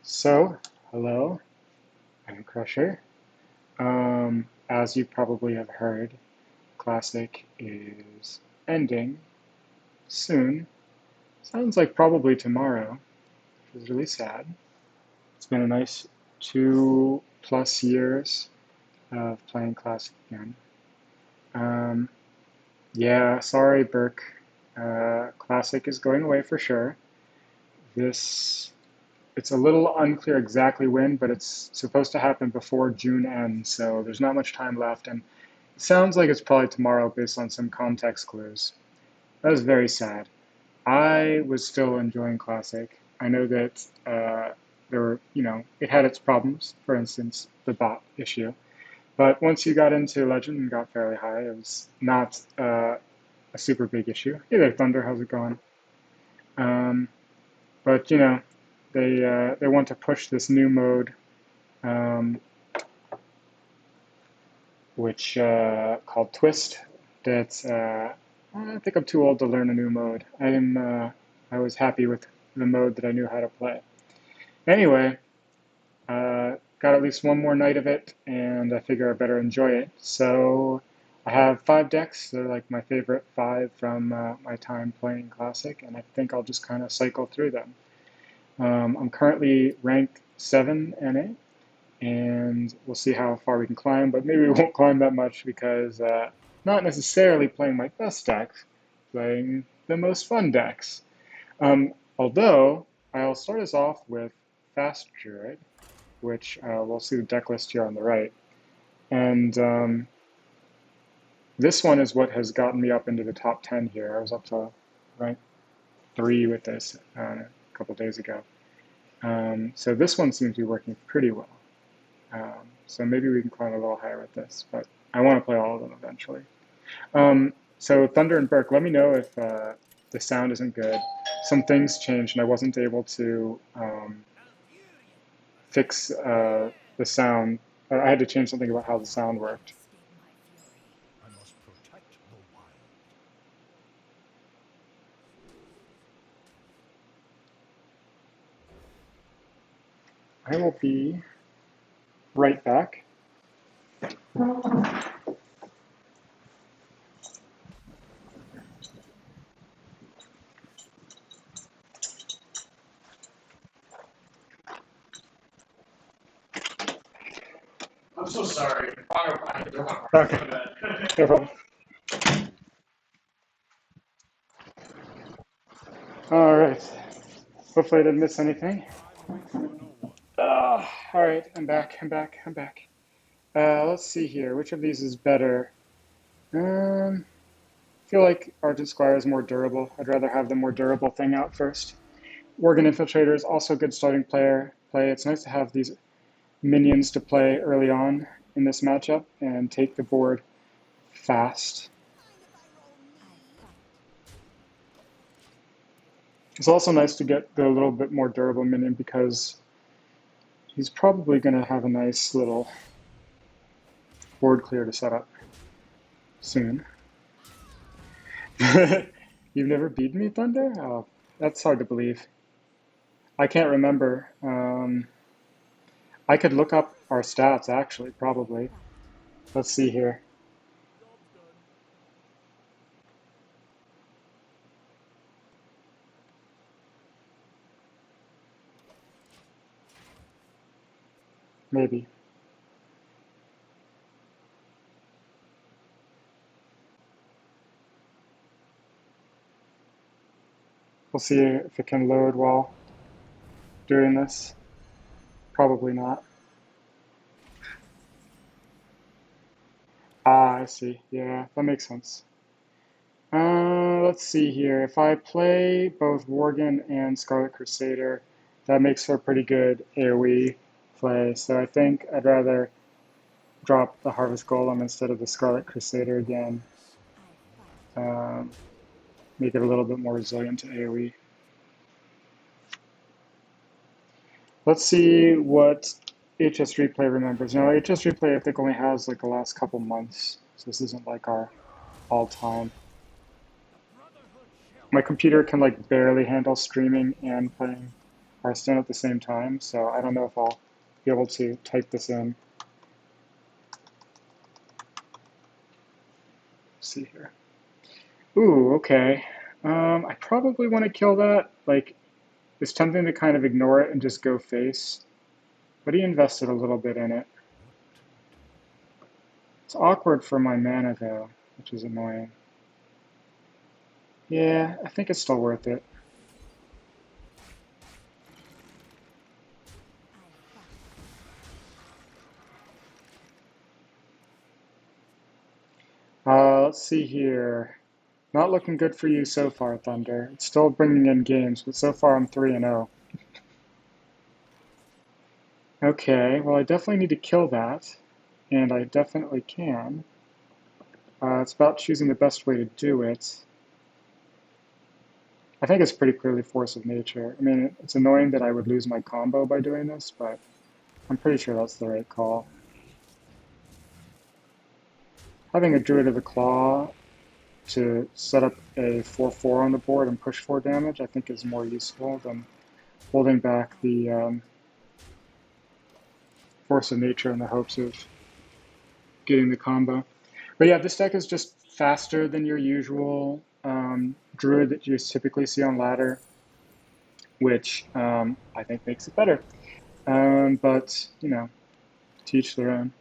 So, hello, I'm Crusher. As you probably have heard, Classic is ending soon. Sounds like probably tomorrow, which is really sad. It's been a nice 2+ years of playing Classic again. Um, yeah, sorry, Burke. Classic is going away for sure. This It's a little unclear exactly when, but it's supposed to happen before June ends, so there's not much time left, and it sounds like it's probably tomorrow based on some context clues. That is very sad. I was still enjoying Classic. I know that there were, it had its problems, for instance, the bot issue. But once you got into Legend and got fairly high, it was not a super big issue. Hey there, Thunder, how's it going? Um, but they want to push this new mode, um, which called Twist. That I think I'm too old to learn a new mode. I was happy with the mode that I knew how to play. Anyway, got at least one more night of it, and I figure I better enjoy it. So I have 5 decks. They're like my favorite 5 from my time playing Classic, and I think I'll just kind of cycle through them. I'm currently ranked 7 NA, and we'll see how far we can climb, but maybe we won't climb that much because not necessarily playing my best decks, playing the most fun decks. Although, I'll start us off with Fast Druid, which we'll see the deck list here on the right. And this one is what has gotten me up into the top 10 here. I was up to rank 3 with this a couple days ago. So this one seems to be working pretty well. So maybe we can climb a little higher with this, but I want to play all of them eventually. So Thunder and Burke, let me know if the sound isn't good. Some things changed and I wasn't able to fix the sound. I had to change something about how the sound worked. I will be right back. I'm so sorry. Okay, no problem. All right. Hopefully I didn't miss anything. All right, I'm back. Let's see here. Which of these is better? I feel like Argent Squire is more durable. I'd rather have the more durable thing out first. Worgen Infiltrator is also a good starting play. It's nice to have these minions to play early on in this matchup and take the board fast. It's also nice to get the little bit more durable minion because he's probably going to have a nice little board clear to set up soon. You've never beaten me, Thunder? Oh, that's hard to believe. I can't remember. I could look up our stats, actually, probably. Let's see here. Maybe. We'll see if it can load while doing this. Probably not. Ah, I see. Yeah, that makes sense. Let's see here. If I play both Worgen and Scarlet Crusader, that makes for a pretty good AoE play. So I think I'd rather drop the Harvest Golem instead of the Scarlet Crusader again. Um, Make it a little bit more resilient to AoE. Let's see what HS Replay remembers. Now, HS Replay I think only has like the last couple months, so this isn't like our all-time. My computer can like barely handle streaming and playing Hearthstone at the same time, so I don't know if I'll be able to type this in. Let's see here. Ooh, okay. I probably want to kill that. Like, it's tempting to kind of ignore it and just go face, but he invested a little bit in it. It's awkward for my mana though, which is annoying. Yeah, I think it's still worth it. Let's see here. Not looking good for you so far, Thunder. It's still bringing in games, but so far I'm 3-0. Okay, well I definitely need to kill that, and I definitely can. It's about choosing the best way to do it. I think it's pretty clearly force of nature. I mean, it's annoying that I would lose my combo by doing this, but I'm pretty sure that's the right call. Having a Druid of the Claw to set up a 4/4 on the board and push 4 damage, I think is more useful than holding back the force of nature in the hopes of getting the combo. But yeah, this deck is just faster than your usual Druid that you typically see on ladder, which I think makes it better. But, you know, to each their own.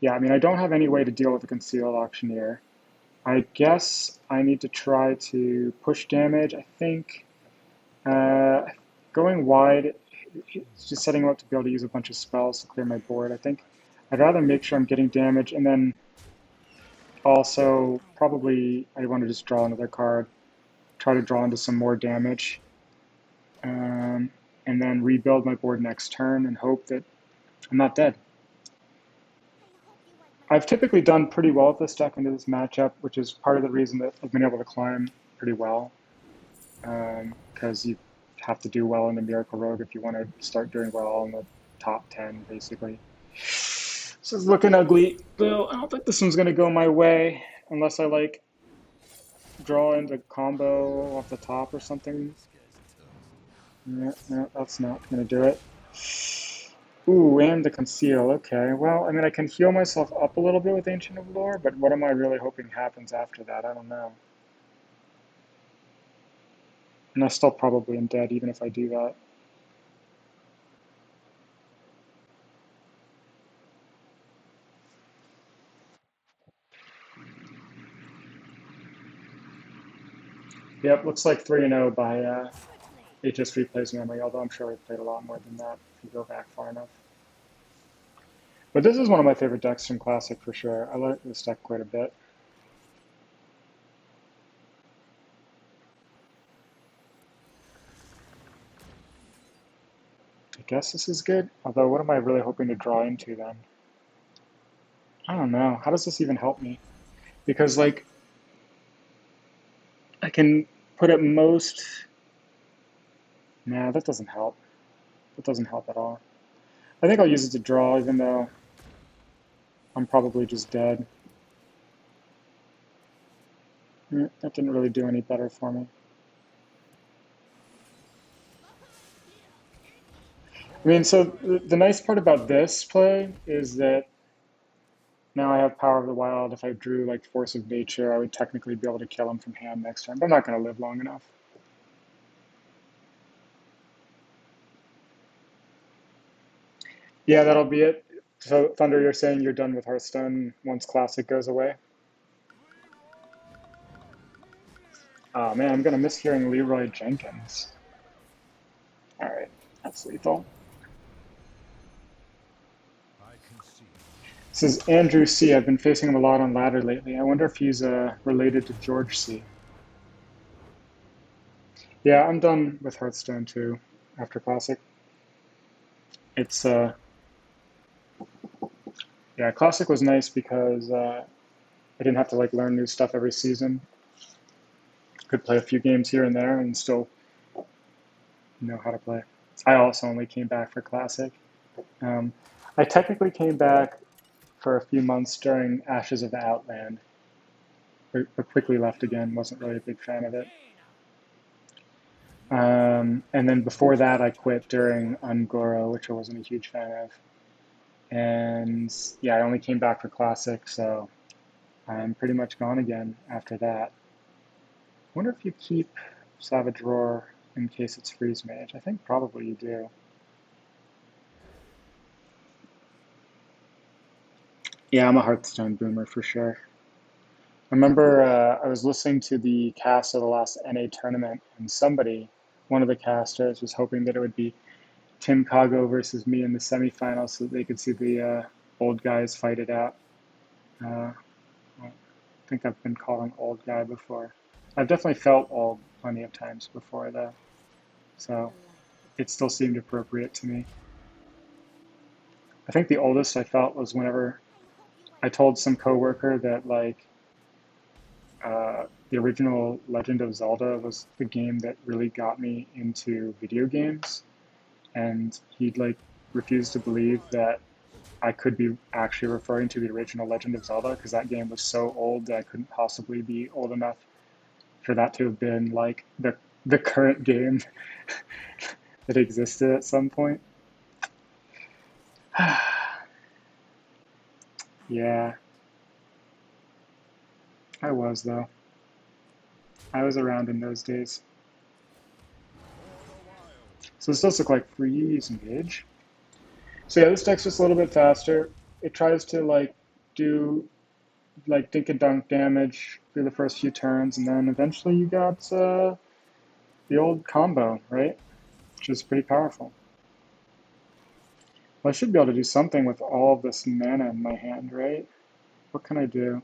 Yeah, I mean, I don't have any way to deal with a Concealed Auctioneer. I guess I need to try to push damage. I think going wide, it's just setting up to be able to use a bunch of spells to clear my board. I think I'd rather make sure I'm getting damage, and then also probably I want to just draw another card, try to draw into some more damage, and then rebuild my board next turn and hope that I'm not dead. I've typically done pretty well with this deck into this matchup, which is part of the reason that I've been able to climb pretty well. Because you have to do well in the Miracle Rogue if you want to start doing well in the top 10, basically. This is looking ugly, though. I don't think this one's going to go my way unless I like draw into combo off the top or something. No, that's not going to do it. Ooh, and the conceal. Okay, well, I mean, I can heal myself up a little bit with Ancient of Lore, but what am I really hoping happens after that? I don't know. And I still probably am dead even if I do that. Yep, looks like 3-0 by HS Replays memory, although I'm sure I've played a lot more than that if you go back far enough. But this is one of my favorite decks from Classic for sure. I like this deck quite a bit. I guess this is good, although what am I really hoping to draw into then? I don't know. How does this even help me? Because, like, I can put at most... Nah, that doesn't help. That doesn't help at all. I think I'll use it to draw, even though I'm probably just dead. That didn't really do any better for me. I mean, so the nice part about this play is that now I have Power of the Wild. If I drew like Force of Nature, I would technically be able to kill him from hand next turn, but I'm not going to live long enough. Yeah, that'll be it. So, Thunder, you're saying you're done with Hearthstone once Classic goes away? Oh man, I'm going to miss hearing Leroy Jenkins. Alright, that's lethal. This is Andrew C. I've been facing him a lot on ladder lately. I wonder if he's related to George C. Yeah, I'm done with Hearthstone too after Classic. It's yeah, Classic was nice because I didn't have to like learn new stuff every season. Could play a few games here and there and still know how to play. I also only came back for Classic. I technically came back for a few months during Ashes of the Outland. but quickly left again. Wasn't really a big fan of it. And then before that, I quit during Ungoro, which I wasn't a huge fan of. And yeah, I only came back for Classic, so I'm pretty much gone again after that. I wonder if you keep Savage Roar in case it's Freeze Mage. I think probably you do. Yeah, I'm a Hearthstone boomer for sure. I remember I was listening to the cast of the last NA tournament, and somebody, one of the casters, was hoping that it would be Tim Kago versus me in the semifinals so that they could see the old guys fight it out. I think I've been called an old guy before. I've definitely felt old plenty of times before, though, so it still seemed appropriate to me. I think the oldest I felt was whenever I told some coworker that the original Legend of Zelda was the game that really got me into video games, and he'd refused to believe that I could be actually referring to the original Legend of Zelda because that game was so old that I couldn't possibly be old enough for that to have been like the current game that existed at some point. Yeah, I was though. I was around in those days. So this does look like freeze engage. So yeah, this deck's just a little bit faster. It tries to do dink and dunk damage through the first few turns, and then eventually you got the old combo, right? Which is pretty powerful. Well, I should be able to do something with all of this mana in my hand, right? What can I do?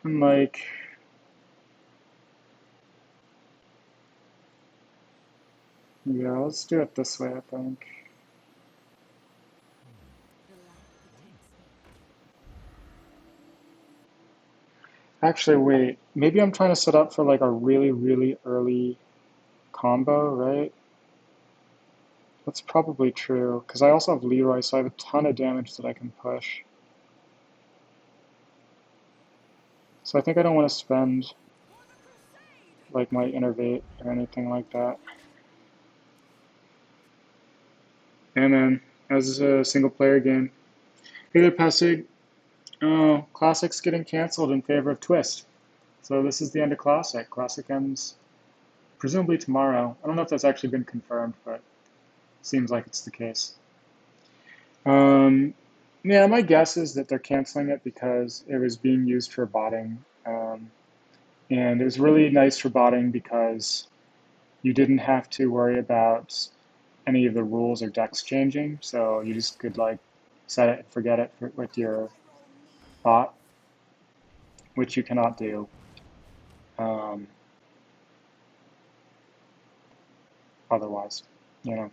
Can yeah, let's do it this way, I think. Actually, wait. Maybe I'm trying to set up for like a really, really early combo, right? That's probably true, because I also have Leroy, so I have a ton of damage that I can push. So I think I don't want to spend like my Innervate or anything like that. And then, as a single player game. Hey there, Passig. Oh, Classic's getting canceled in favor of Twist. So this is the end of Classic. Classic ends presumably tomorrow. I don't know if that's actually been confirmed, but it seems like it's the case. Um, yeah, my guess is that they're canceling it because it was being used for botting. And it was really nice for botting because you didn't have to worry about any of the rules or decks changing. So you just could set it and forget it with your bot, which you cannot do. Um, Otherwise, you know.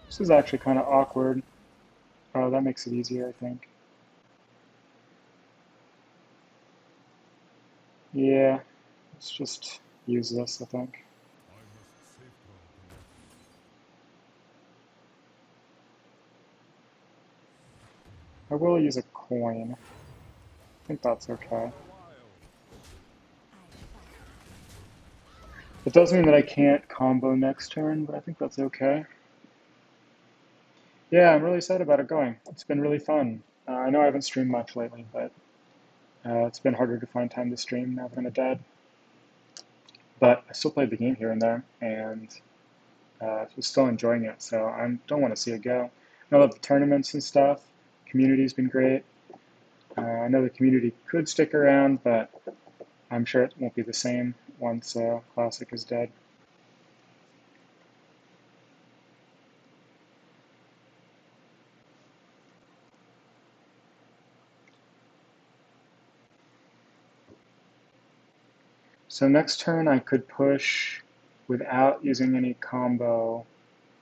This is actually kind of awkward. Oh, that makes it easier, I think. Yeah, let's just use this, I think. I will use a coin. I think that's okay. It does mean that I can't combo next turn, but I think that's okay. Yeah, I'm really excited about it going. It's been really fun. I know I haven't streamed much lately, but it's been harder to find time to stream now that I'm a dad. But I still played the game here and there, and was still enjoying it. So I don't want to see it go. I love the tournaments and stuff. Community's been great. I know the community could stick around, but I'm sure it won't be the same once Classic is dead. So next turn I could push without using any combo.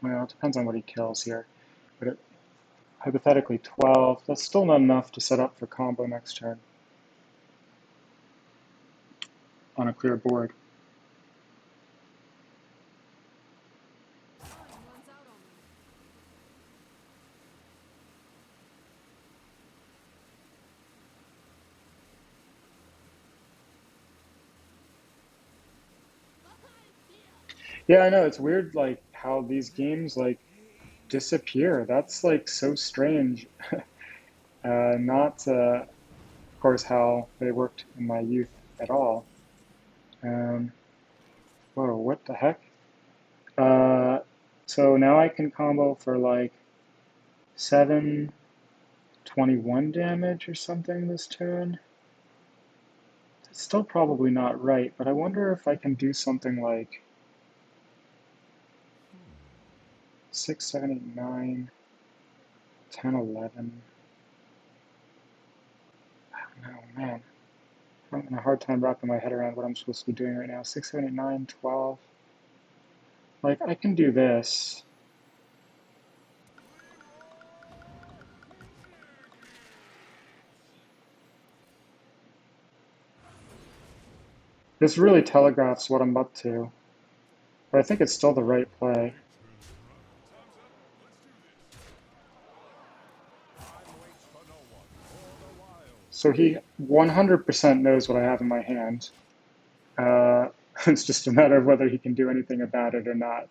Well, it depends on what he kills here. But hypothetically 12. That's still not enough to set up for combo next turn on a clear board. Yeah, I know it's weird, like how these games like disappear. That's like so strange. Not, of course, how they worked in my youth at all. Um, Whoa, what the heck? Uh, so now I can combo for like 721 damage or something this turn. It's still probably not right, but I wonder if I can do something like 6, 7, 8, 9, 10, 11. Oh man, I'm having a hard time wrapping my head around what I'm supposed to be doing right now. 6, 7, 8, 9, 12. Like, I can do this. This really telegraphs what I'm up to, but I think it's still the right play. So he 100% knows what I have in my hand. Uh, it's just a matter of whether he can do anything about it or not.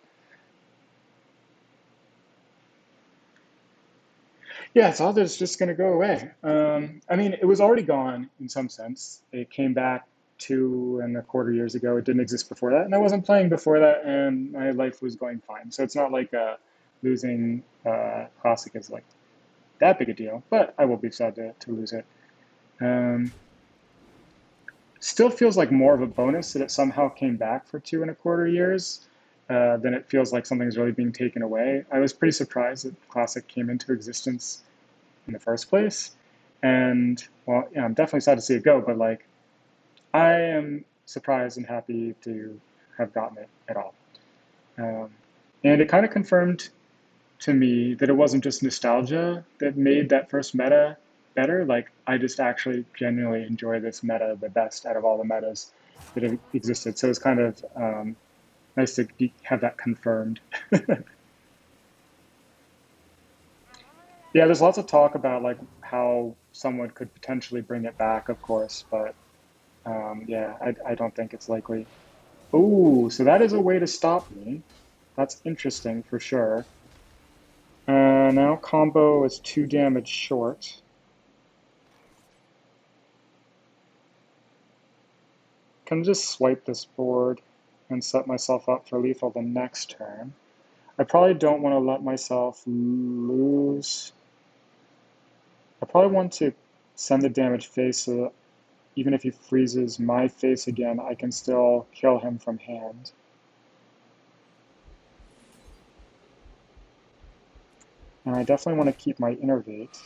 Yeah, so it's just going to go away. I mean, it was already gone in some sense. It came back 2.25 years ago. It didn't exist before that, and I wasn't playing before that, and my life was going fine. So it's not like losing Classic is like that big a deal, but I will be sad to lose it. Um, Still feels like more of a bonus that it somehow came back for 2.25 years than it feels like something's really being taken away. I was pretty surprised that Classic came into existence in the first place. And well, yeah, I'm definitely sad to see it go, but like I am surprised and happy to have gotten it at all. Um, and it kind of confirmed to me that it wasn't just nostalgia that made that first meta better. Like I just actually genuinely enjoy this meta the best out of all the metas that have existed. So it's kind of nice to have that confirmed. Yeah, there's lots of talk about like how someone could potentially bring it back, of course, but yeah, I don't think it's likely. Oh, so that is a way to stop me. That's interesting for sure. Now combo is 2 damage short. Can just swipe this board and set myself up for lethal the next turn. I probably don't want to let myself lose. I probably want to send the damage face so that even if he freezes my face again, I can still kill him from hand. And I definitely want to keep my Innervate.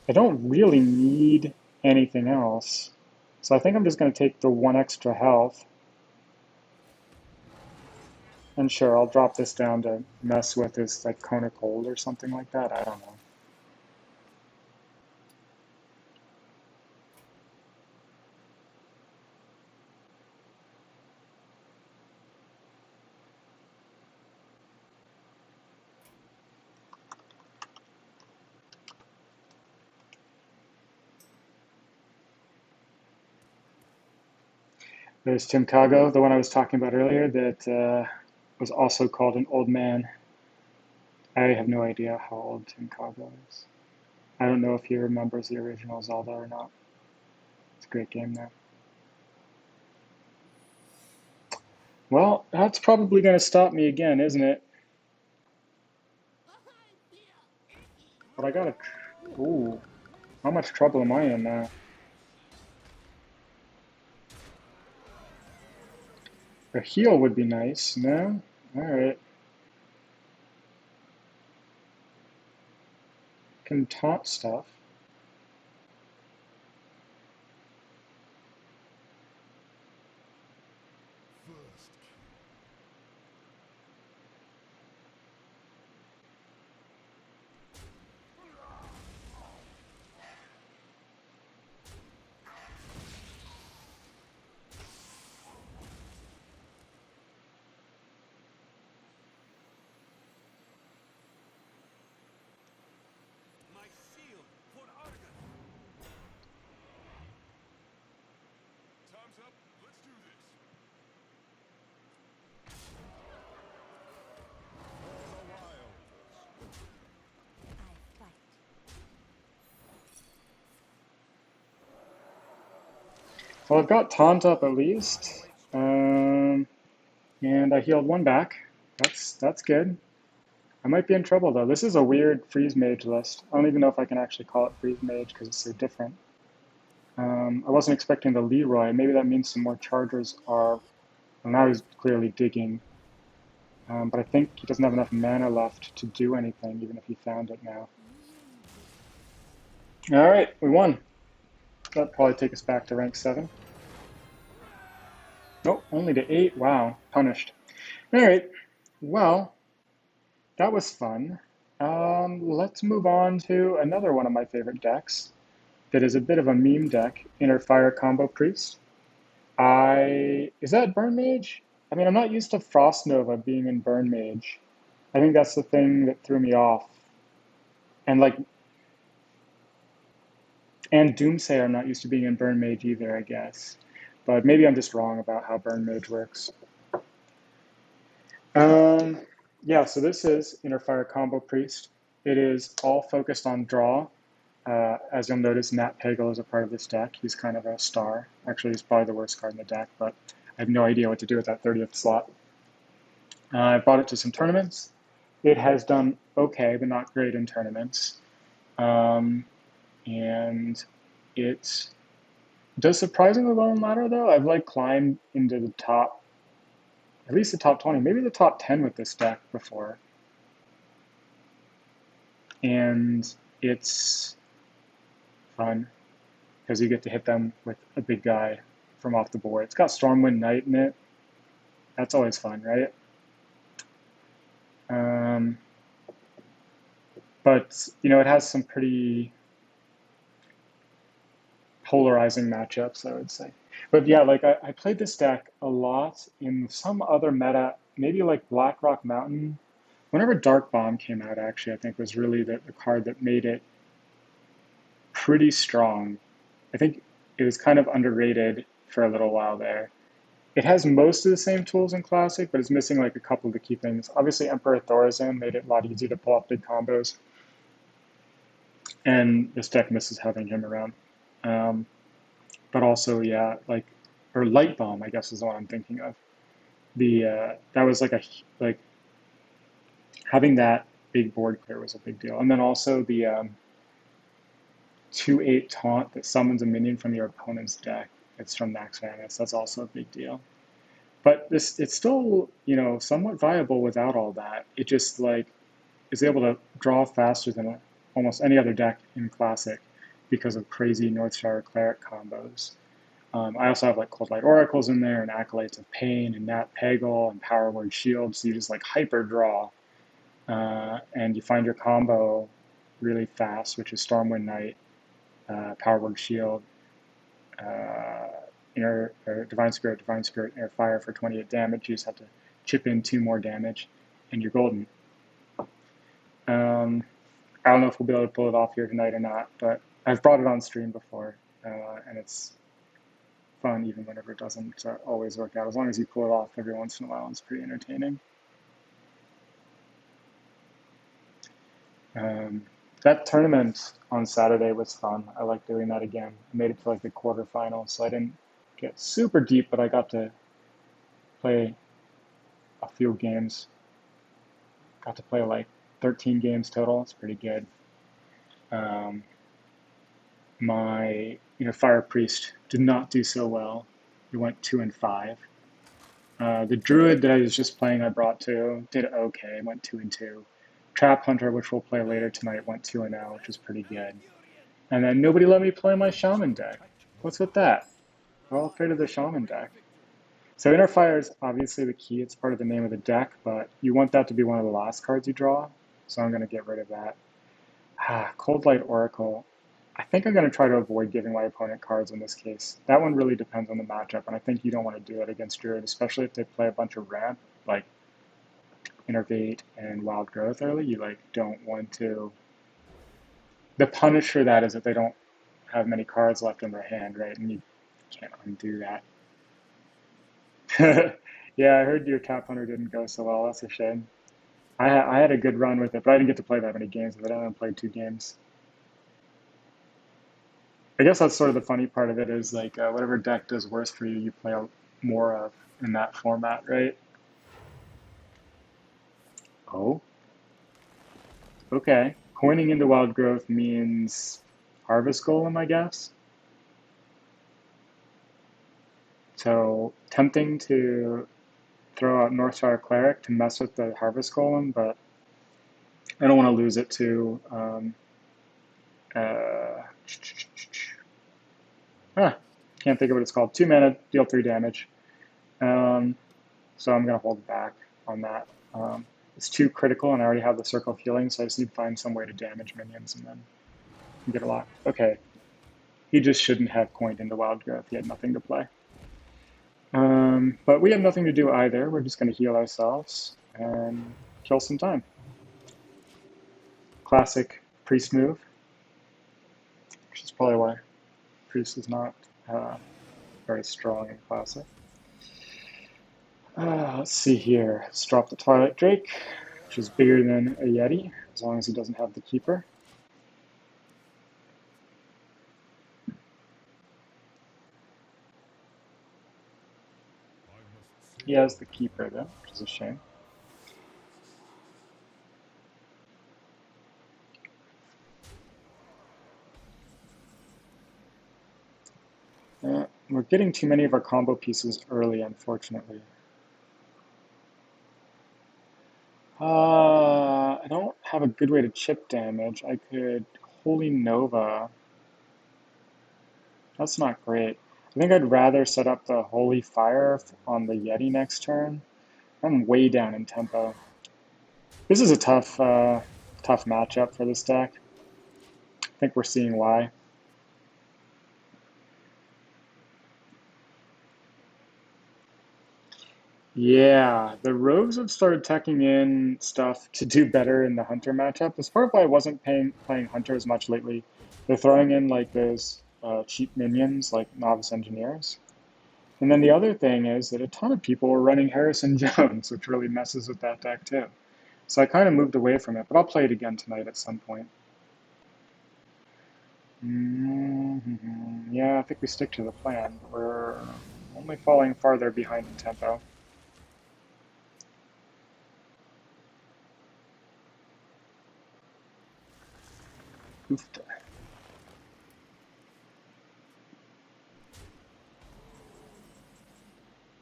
I don't really need anything else. So I think I'm just going to take the 1 extra health. And sure, I'll drop this down to mess with his like Cone of Cold or something like that. I don't know. There's Tim Kago, the one I was talking about earlier, that was also called an old man. I have no idea how old Tim Kago is. I don't know if he remembers the original Zelda or not. It's a great game though. Well, that's probably going to stop me again, isn't it? But I gotta. Ooh, how much trouble am I in now? A heal would be nice, no? Alright. Can taunt stuff. So I've got Taunt up at least, and I healed one back. That's good. I might be in trouble though. This is a weird freeze mage list. I don't even know if I can actually call it freeze mage because it's so different. I wasn't expecting the Leroy. Maybe that means some more chargers are. Well, now he's clearly digging, but I think he doesn't have enough mana left to do anything, even if he found it now. All right, we won. That'll probably take us back to rank 7. Nope, only to 8. Wow, punished. All right, well, that was fun. Let's move on to another one of my favorite decks that is a bit of a meme deck, Inner Fire Combo Priest. Is that Burn Mage? I mean, I'm not used to Frost Nova being in Burn Mage. I think that's the thing that threw me off. And like, and Doomsayer, I'm not used to being in Burn Mage either, I guess. But maybe I'm just wrong about how Burn Mage works. Um, yeah, so this is Inner Fire Combo Priest. It is all focused on draw. As you'll notice, Nat Pagel is a part of this deck. He's kind of a star. Actually, he's probably the worst card in the deck, but I have no idea what to do with that 30th slot. I brought it to some tournaments. It has done okay, but not great in tournaments. And it does surprisingly well in ladder, though. I've like climbed into the top, at least the top 20, maybe the top 10 with this deck before. And it's fun because you get to hit them with a big guy from off the board. It's got Stormwind Knight in it. That's always fun, right? But, you know, it has some pretty polarizing matchups, I would say. But yeah, like I played this deck a lot in some other meta, maybe like Blackrock Mountain. Whenever Dark Bomb came out, actually, I think was really the card that made it pretty strong. I think it was kind of underrated for a little while there. It has most of the same tools in Classic, but it's missing like a couple of the key things. Obviously, Emperor Thorazin made it a lot easier to pull off big combos, and this deck misses having him around. Um, but also, yeah, like or Light Bomb, I guess is the one I'm thinking of. The that was like having that big board clear was a big deal, and then also the 2/8 taunt that summons a minion from your opponent's deck. It's from Max Manus. That's also a big deal. But it's still, you know, somewhat viable without all that. It just like is able to draw faster than almost any other deck in Classic because of crazy Northshire Cleric combos. I also have like Cold Light Oracles in there and Acolytes of Pain and Nat Pagel and Power Word Shield. So you just like hyper draw and you find your combo really fast, which is Stormwind Knight, Power Word Shield, uh, Divine Spirit, Air Fire for 28 damage. You just have to chip in 2 more damage, and you're golden. I don't know if we'll be able to pull it off here tonight or not, but I've brought it on stream before, and it's fun even whenever it doesn't always work out. As long as you pull it off every once in a while, it's pretty entertaining. That tournament on Saturday was fun. I like doing that again. I made it to like the quarterfinals, so I didn't get super deep, but I got to play a few games. Got to play like 13 games total. It's pretty good. Um, my Fire Priest did not do so well. He went 2-5. The Druid that I was just playing, I brought to did okay. Went 2-2. Trap Hunter, which we'll play later tonight, went 2-0, which is pretty good. And then nobody let me play my Shaman deck. What's with that? We're all afraid of the Shaman deck. So Inner Fire is obviously the key. It's part of the name of the deck, but you want that to be one of the last cards you draw. So I'm going to get rid of that. Cold Light Oracle. I think I'm going to try to avoid giving my opponent cards in this case. That one really depends on the matchup, and I think you don't want to do it against Druid, especially if they play a bunch of ramp, like Innervate and Wild Growth early. You like don't want to. The punish for that is that they don't have many cards left in their hand, right? And you can't undo that. Yeah, I heard your Tap Hunter didn't go so well. That's a shame. I had a good run with it, but I didn't get to play that many games with it. I only played 2 games. I guess that's sort of the funny part of it is like whatever deck does worse for you, you play more of in that format, right? Oh, okay. Coining into wild growth means harvest golem, I guess. So tempting to throw out Northshire Cleric to mess with the harvest golem, but I don't want to lose it to uh, can't think of what it's called. 2 mana, deal 3 damage. Um, so I'm gonna hold back on that. It's too critical, and I already have the circle of healing, so I just need to find some way to damage minions and then get a lot. Okay, he just shouldn't have coined into wild growth. He had nothing to play. But we have nothing to do either. We're just gonna heal ourselves and kill some time. Classic priest move, which is probably why priest is not very strong in classic. Let's see here. Let's drop the Twilight Drake, which is bigger than a Yeti, as long as he doesn't have the Keeper. He has the Keeper, though, which is a shame. We're getting too many of our combo pieces early, unfortunately. I don't have a good way to chip damage. I could Holy Nova. That's not great. I think I'd rather set up the Holy Fire on the Yeti next turn. I'm way down in tempo. This is a tough matchup for this deck. I think we're seeing why. Yeah, the rogues have started tucking in stuff to do better in the hunter matchup. That's part of why I wasn't playing hunter as much lately. They're throwing in like those cheap minions like novice engineers. And then the other thing is that a ton of people were running Harrison Jones, which really messes with that deck too. So I kind of moved away from it, but I'll play it again tonight at some point. Yeah, I think we stick to the plan. We're only falling farther behind in tempo. Oofta.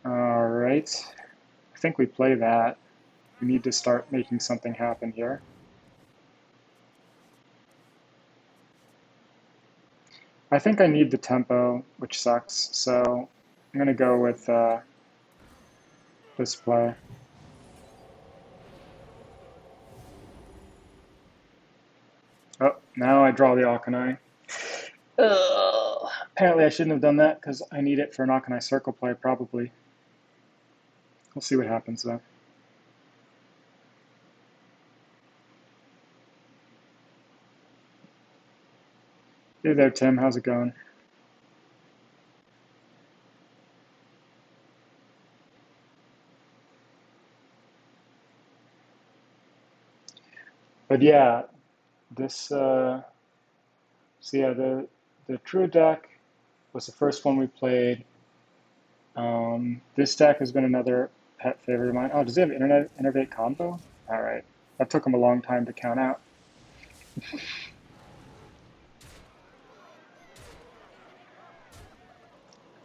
All right. I think we play that. We need to start making something happen here. I think I need the tempo, which sucks. So I'm going to go with this play. Oh, now I draw the Akanai. Apparently I shouldn't have done that because I need it for an Akanai circle play, probably. We'll see what happens though. Hey there, Tim. How's it going? But yeah, this. So yeah, the Druid deck was the first one we played. This deck has been another pet favorite of mine. Oh, does he have Innervate combo? All right, that took him a long time to count out.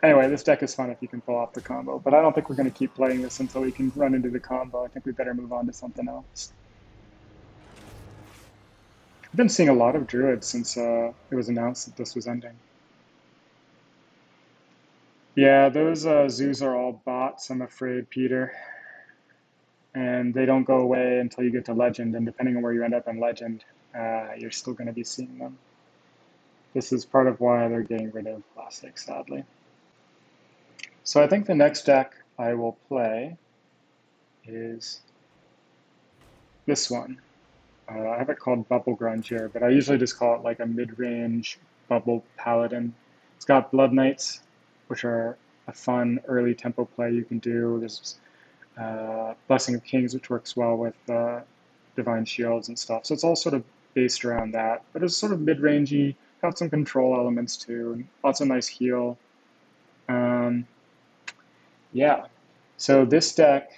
Anyway, this deck is fun if you can pull off the combo, but I don't think we're going to keep playing this until we can run into the combo. I think we better move on to something else. I've been seeing a lot of Druids since it was announced that this was ending. Yeah, those zoos are all bots, I'm afraid, Peter. And they don't go away until you get to Legend, and depending on where you end up in Legend, you're still going to be seeing them. This is part of why they're getting rid of Classic, sadly. So I think the next deck I will play is this one. I have it called Bubble Grunge here, but I usually just call it like a mid-range Bubble Paladin. It's got Blood Knights, which are a fun early tempo play you can do. There's Blessing of Kings, which works well with Divine Shields and stuff. So it's all sort of based around that, but it's sort of mid-rangey, got some control elements too, and lots of nice heal. Um, yeah. So this deck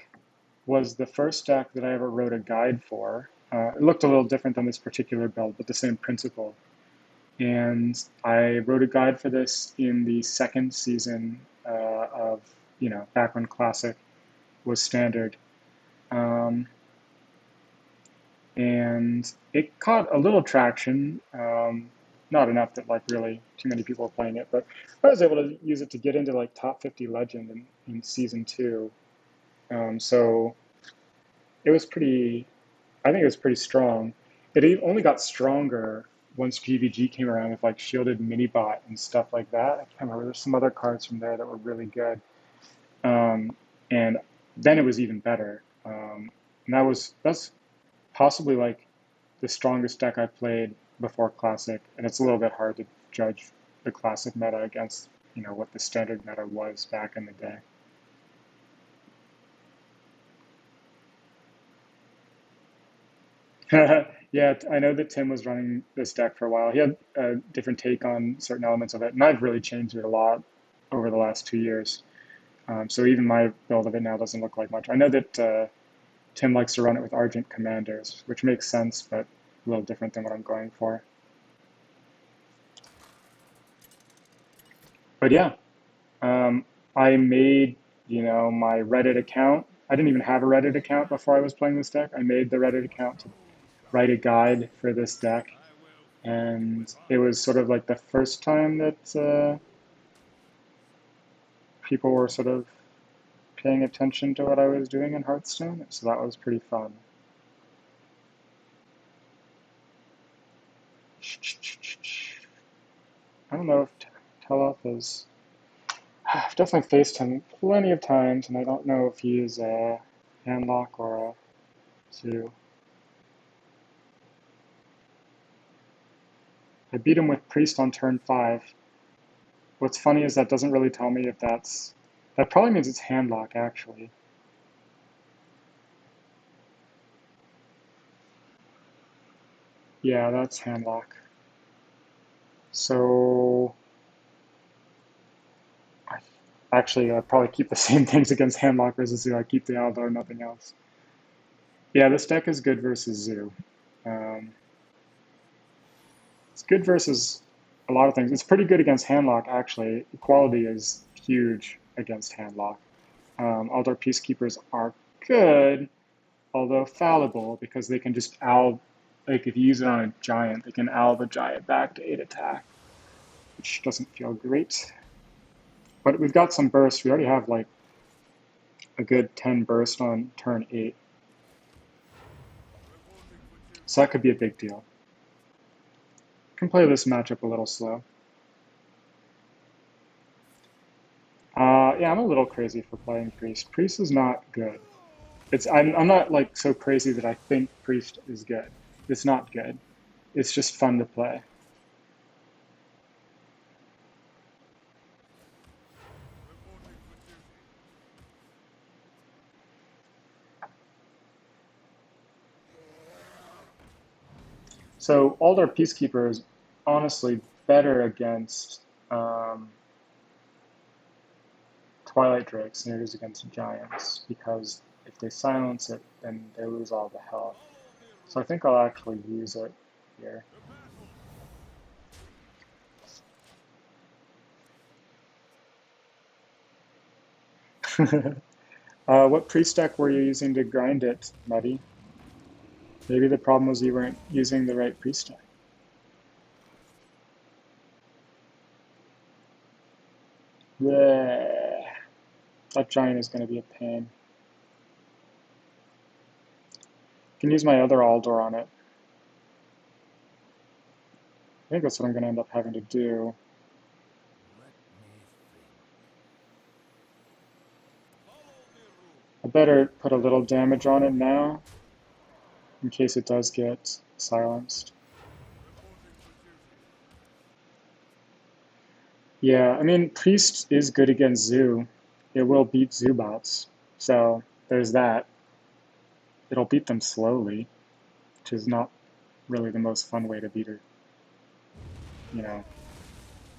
was the first deck that I ever wrote a guide for. It looked a little different than this particular build, but the same principle. And I wrote a guide for this in the second season of, back when Classic was standard. Um, and it caught a little traction, not enough that like really too many people were playing it, but I was able to use it to get into like top 50 legend in season two. So it was pretty, I think it was pretty strong. It only got stronger once GVG came around with like shielded minibot and stuff like that. I can't remember. There's some other cards from there that were really good. And then it was even better. And that's possibly like the strongest deck I played before Classic, and it's a little bit hard to judge the Classic meta against what the standard meta was back in the day. Yeah, I know that Tim was running this deck for a while. He had a different take on certain elements of it, and I've really changed it a lot over the last 2 years. So even my build of it now doesn't look like much. I know that Tim likes to run it with Argent Commanders, which makes sense, but a little different than what I'm going for. But yeah, I made, my Reddit account. I didn't even have a Reddit account before I was playing this deck. I made the Reddit account to write a guide for this deck. And it was sort of like the first time that people were sort of paying attention to what I was doing in Hearthstone. So that was pretty fun. I don't know if Teloth is. I've definitely faced him plenty of times, and I don't know if he is a handlock or a zoo. I beat him with Priest on turn 5. What's funny is that doesn't really tell me if that probably means it's handlock, actually. Yeah, that's handlock. So, actually, I probably keep the same things against handlock versus zoo. I keep the Aldor, nothing else. Yeah, this deck is good versus zoo. Um, it's good versus a lot of things. It's pretty good against handlock, actually. Equality is huge against handlock. Aldor Peacekeepers are good, although fallible, because they can just owl, like if you use it on a giant, they can owl the giant back to 8 attack, which doesn't feel great. But we've got some burst. We already have like a good 10 burst on turn 8. So that could be a big deal. Can play this matchup a little slow. Yeah, I'm a little crazy for playing Priest. Priest is not good. I'm not like so crazy that I think Priest is good. It's not good. It's just fun to play. So Aldar Peacekeeper is honestly better against Twilight Drakes than it is against Giants, because if they silence it, then they lose all the health. So I think I'll actually use it here. What priest deck were you using to grind it, Muddy? Maybe the problem was you weren't using the right priest deck. Yeah, that giant is going to be a pain. I can use my other Aldor on it. I think that's what I'm going to end up having to do. I better put a little damage on it now, in case it does get silenced. Yeah, I mean, Priest is good against Zoo. It will beat Zoo bots, so there's that. It'll beat them slowly, which is not really the most fun way to beat her. you know,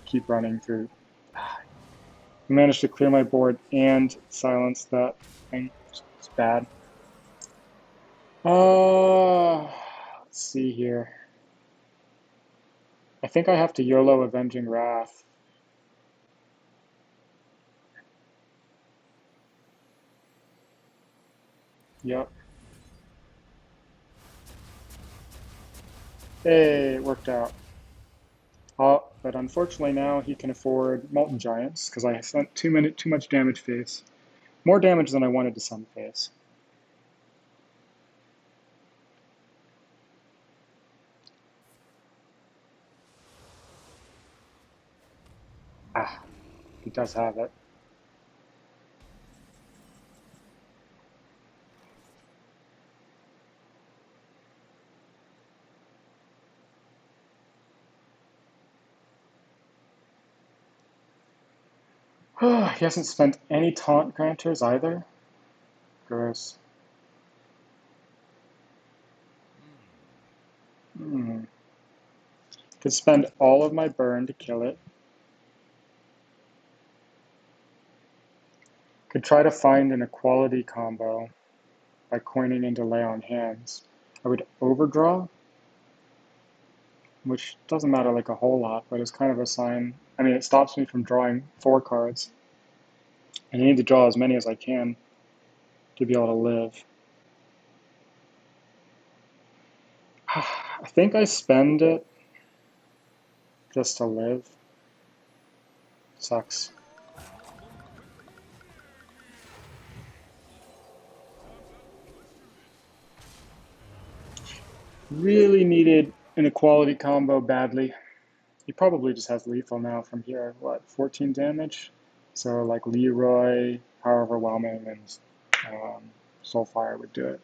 keep running through. I managed to clear my board and silence that thing. It's bad. Let's see here. I think I have to YOLO Avenging Wrath. Yep. Hey, it worked out. But unfortunately now he can afford Molten Giants because I sent too much damage face. More damage than I wanted to send face. Ah, he does have it. He hasn't spent any taunt granters either. Gross. Hmm. Could spend all of my burn to kill it. Could try to find an equality combo by coining into Lay on Hands. I would overdraw, which doesn't matter like a whole lot, but it's kind of a sign. I mean, it stops me from drawing 4 cards. And I need to draw as many as I can to be able to live. I think I spend it just to live. Sucks. Really needed an equality combo badly. He probably just has lethal now from here. What, 14 damage? So like Leroy, Power Overwhelming, and Soulfire would do it.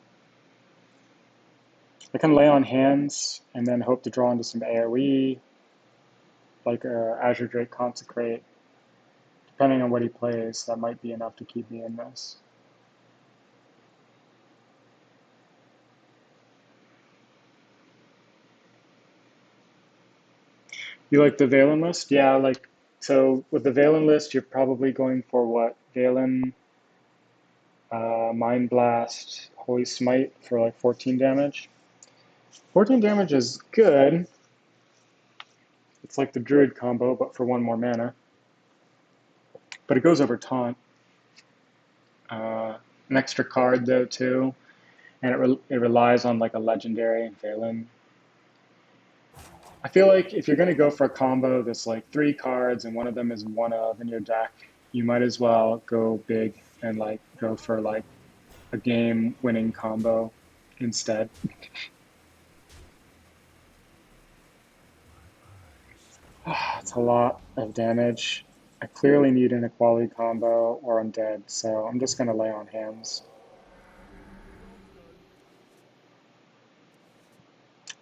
I can Lay on Hands and then hope to draw into some AoE, like Azure Drake Consecrate. Depending on what he plays, that might be enough to keep me in this. You like the Valen list? Yeah, like, so with the Valen list, you're probably going for what? Valen, Mind Blast, Holy Smite for like 14 damage. 14 damage is good. It's like the Druid combo, but for 1 more mana. But it goes over Taunt. An extra card, though, too. And it relies on like a legendary and Valen. I feel like if you're going to go for a combo that's like 3 cards and one of them is one of in your deck, you might as well go big and like go for like a game winning combo instead. It's a lot of damage. I clearly need an equality combo or I'm dead, so I'm just going to Lay on Hands.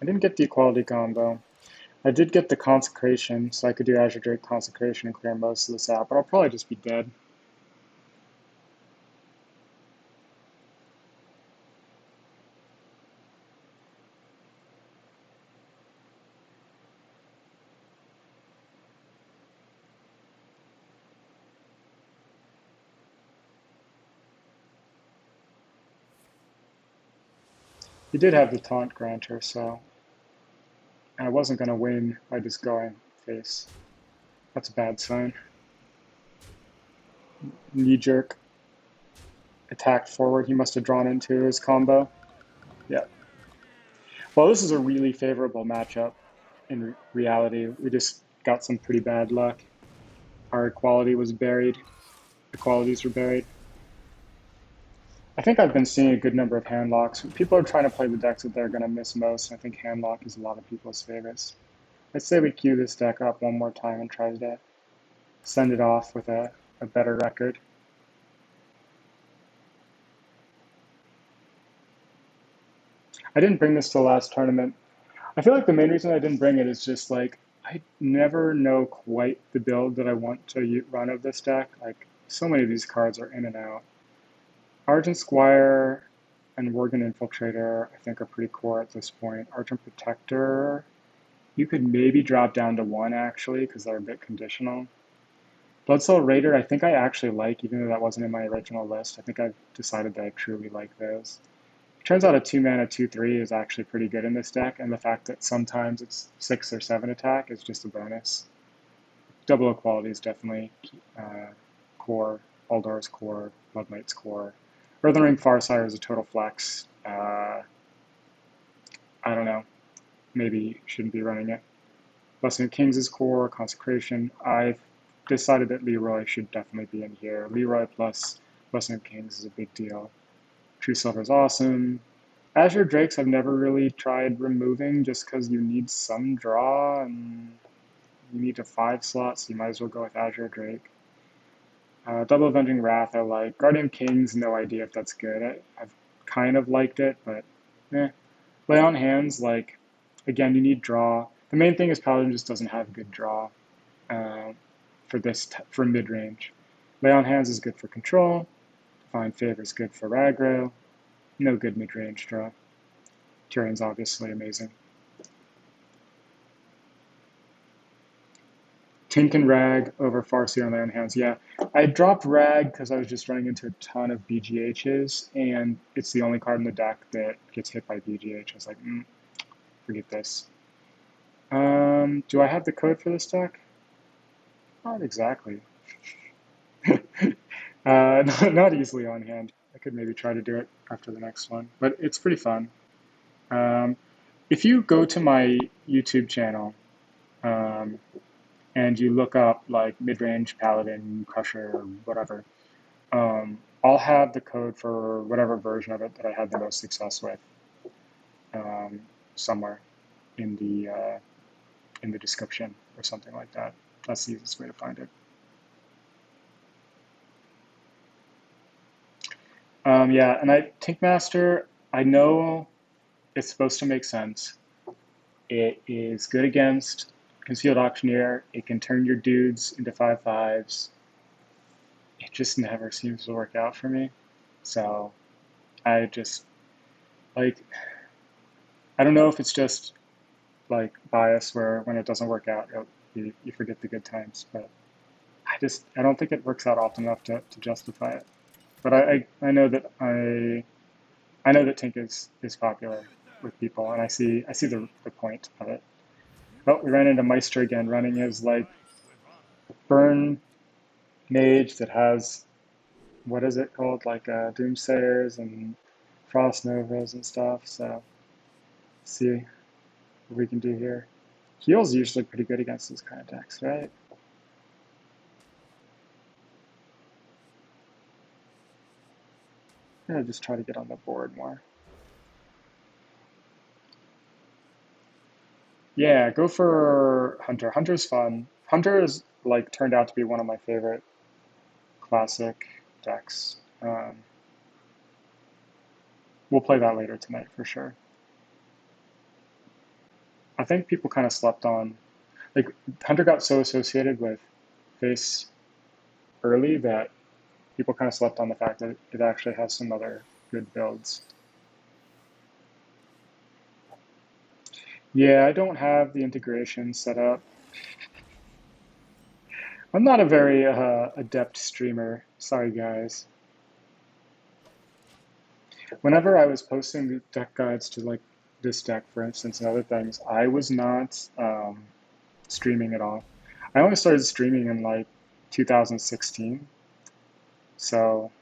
I didn't get the equality combo. I did get the Consecration, so I could do Azure Drake Consecration and clear most of this out, but I'll probably just be dead. He did have the Taunt Granter, so I wasn't going to win by just going face. That's a bad sign. Knee jerk. Attacked forward. He must have drawn into his combo. Yeah. Well, this is a really favorable matchup in reality. We just got some pretty bad luck. Our equality was buried. Equalities were buried. I think I've been seeing a good number of handlocks. People are trying to play the decks that they're going to miss most. I think handlock is a lot of people's favorites. Let's say we queue this deck up 1 more time and try to send it off with a better record. I didn't bring this to the last tournament. I feel like the main reason I didn't bring it is just like I never know quite the build that I want to run of this deck. Like so many of these cards are in and out. Argent Squire and Worgen Infiltrator I think are pretty core at this point. Argent Protector You could maybe drop down to 1 actually, because they're a bit conditional. Bloodsoul Raider, I think I actually like, even though that wasn't in my original list. I think I've decided that I truly like those. Turns out a 2-mana 2/3 is actually pretty good in this deck, and the fact that sometimes it's 6 or 7 attack is just a bonus. Double Equality is definitely core. Aldor's core. Blood Knight's core. Earthen Ring Farsire is a total flex. I don't know. Maybe shouldn't be running it. Blessing of Kings is core. Consecration. I've decided that Leroy should definitely be in here. Leroy plus Blessing of Kings is a big deal. True Silver is awesome. Azure Drakes I've never really tried removing just because you need some draw and you need a 5 slot, so you might as well go with Azure Drake. Double Avenging Wrath I like. Guardian Kings, no idea if that's good. I've kind of liked it, but eh. Lay on Hands, like, again, you need draw. The main thing is Paladin just doesn't have good draw for mid-range. Lay on Hands is good for control. Divine Favor is good for aggro. No good mid-range draw. Tyrion's obviously amazing. Tink and Rag over Farseer and Lay on Hands. Yeah, I dropped Rag because I was just running into a ton of BGHs, and it's the only card in the deck that gets hit by BGH. I was like, forget this. Do I have the code for this deck? Not exactly. Not easily on hand. I could maybe try to do it after the next one, but it's pretty fun. If you go to my YouTube channel and you look up like Midrange, Paladin, Crusher, or whatever, I'll have the code for whatever version of it that I had the most success with somewhere in the description or something like that. That's the easiest way to find it. Yeah, and Tinkmaster, I know it's supposed to make sense. It is good against Concealed Auctioneer. It can turn your dudes into 5/5s. It just never seems to work out for me. So I just, like, I don't know if it's just, like, bias where when it doesn't work out, you forget the good times. But I don't think it works out often enough to justify it. But I know that I know that Tink is popular with people, and I see the point of it. Oh, we ran into Meister again, running his like burn mage that has what is it called, like Doomsayers and Frost Novas and stuff. So let's see what we can do here. Heal's usually pretty good against these kind of decks, right? I'm gonna just try to get on the board more. Yeah, go for Hunter. Hunter's fun. Hunter is like turned out to be one of my favorite classic decks. We'll play that later tonight for sure. I think people kind of slept on, like, Hunter got so associated with face early that people kind of slept on the fact that it actually has some other good builds. Yeah, I don't have the integration set up. I'm not a very adept streamer. Sorry, guys. Whenever I was posting deck guides to like this deck, for instance, and other things, I was not streaming at all. I only started streaming in like 2016, so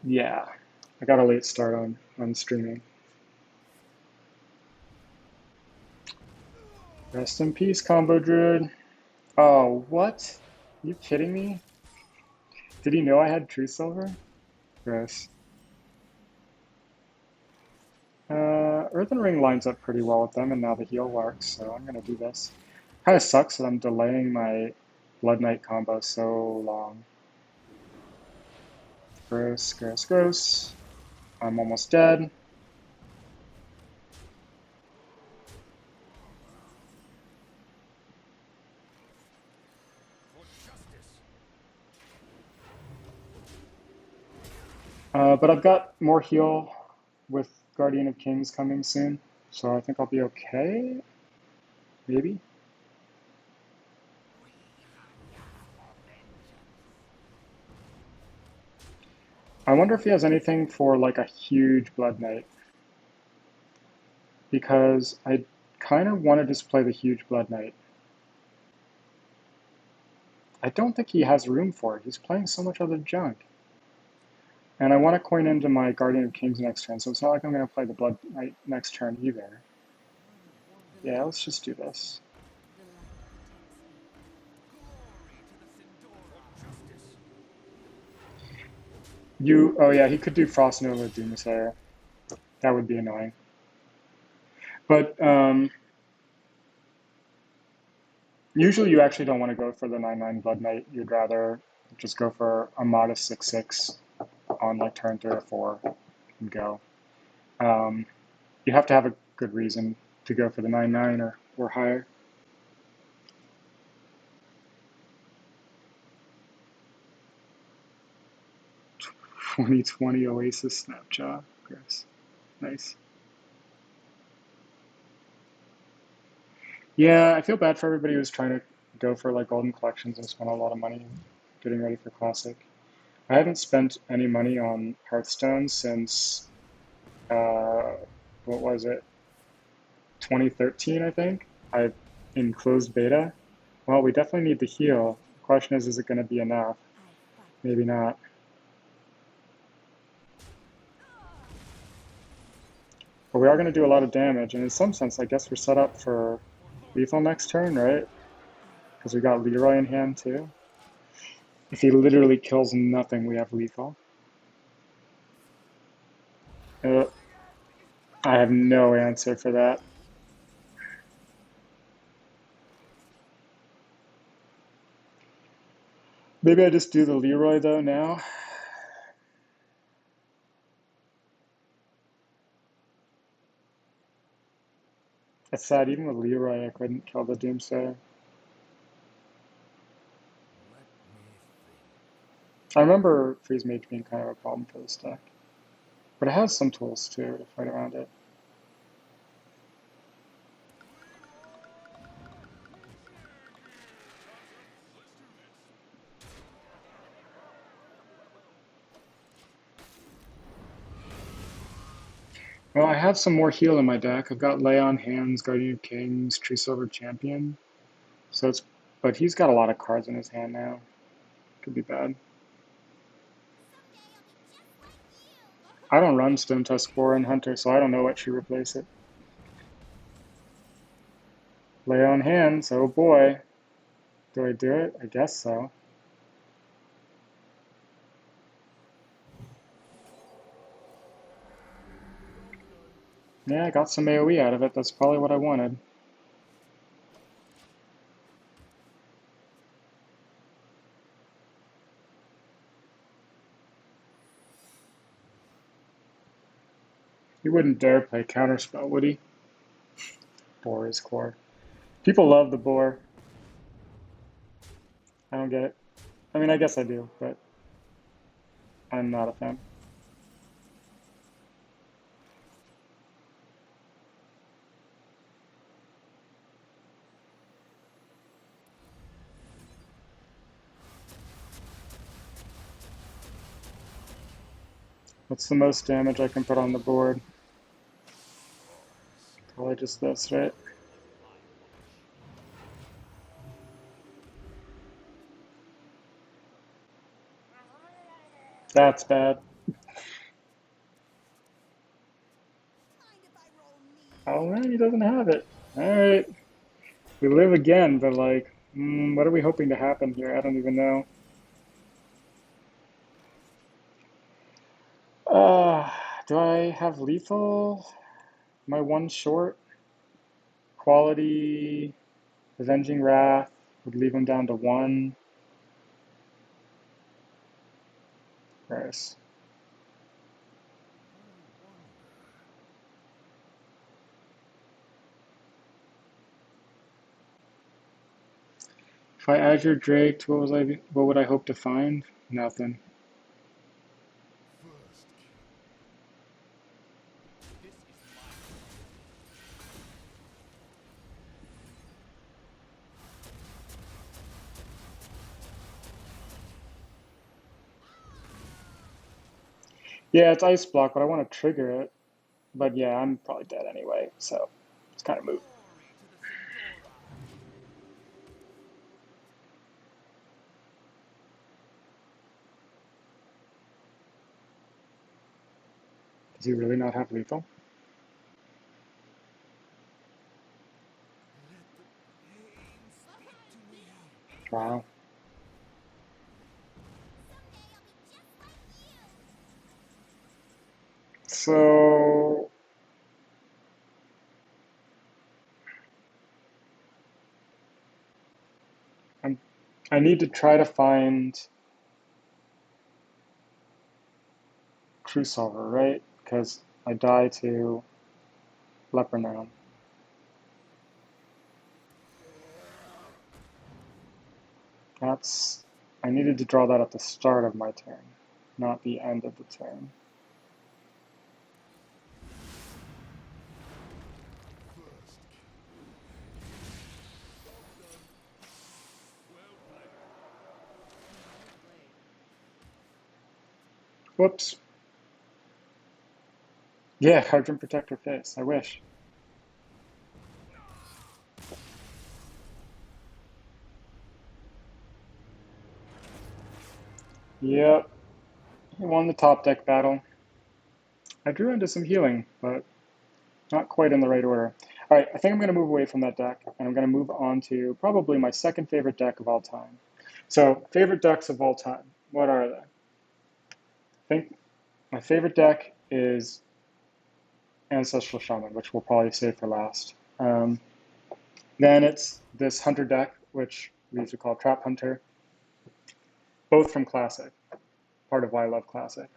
yeah, I got a late start on streaming. Rest in peace, Combo Druid. Oh, what? Are you kidding me? Did he know I had True Silver? Gross. Earthen Ring lines up pretty well with them, and now the heal works, so I'm gonna do this. Kind of sucks that I'm delaying my Blood Knight combo so long. Gross, gross, gross. I'm almost dead. But I've got more heal with Guardian of Kings coming soon, so I think I'll be okay. Maybe. I wonder if he has anything for like a huge Blood Knight, because I kind of want to just play the huge Blood Knight. I don't think he has room for it. He's playing so much other junk. And I want to coin into my Guardian of Kings next turn, so it's not like I'm going to play the Blood Knight next turn either. Yeah, let's just do this. Oh yeah, he could do Frost Nova Doomsayer. That would be annoying. But usually you actually don't want to go for the 9/9 Blood Knight. You'd rather just go for a modest 6/6 on like turn 3 or 4 and go. You have to have a good reason to go for the 9/9 or higher. "2020 Oasis Snapchat." Gross. Nice. Yeah, I feel bad for everybody who's trying to go for like golden collections and spend a lot of money getting ready for Classic. I haven't spent any money on Hearthstone since what was it? 2013, I think. I in closed beta. Well, we definitely need to heal. The question is it going to be enough? Maybe not. But we are going to do a lot of damage, and in some sense, I guess we're set up for lethal next turn, right? Because we got Leroy in hand too. If he literally kills nothing, we have lethal. I have no answer for that. Maybe I just do the Leroy though now. It's sad, even with Leroy, I couldn't kill the Doomsayer. I remember Freeze Mage being kind of a problem for this deck. But it has some tools too to fight around it. Well, I have some more heal in my deck. I've got Lay on Hands, Guardian of Kings, Tree Silver Champion. So it's, but he's got a lot of cards in his hand now. Could be bad. I don't run Stone Tusk Boar and Hunter, so I don't know what should replace it. Lay on Hands, oh boy. Do I do it? I guess so. Yeah, I got some AoE out of it. That's probably what I wanted. He wouldn't dare play Counterspell, would he? Boar is core. People love the Boar. I don't get it. I mean, I guess I do, but I'm not a fan. What's the most damage I can put on the board? Probably just this, right? That's bad. Oh man, he doesn't have it. Alright. We live again, but like, what are we hoping to happen here? I don't even know. Uh, do I have lethal? Am I one short? Quality, Avenging Wrath would leave him down to 1. Gross. If I Azure Drake, what would I hope to find? Nothing. Yeah, it's ice block, but I want to trigger it. But yeah, I'm probably dead anyway, so it's kind of moot. Does he really not have lethal? Wow. So I'm, I need to try to find Crew Solver, right? Because I die to Leper now. That's I needed to draw that at the start of my turn, not the end of the turn. Whoops. Yeah, Hydrogen Protector face. I wish. Yep. I won the top deck battle. I drew into some healing, but not quite in the right order. All right, I think I'm going to move away from that deck, and I'm going to move on to probably my second favorite deck of all time. So, favorite decks of all time. What are they? I think my favorite deck is Ancestral Shaman, which we'll probably save for last. Then it's this Hunter deck, which we used to call Trap Hunter, both from Classic, part of why I love Classic.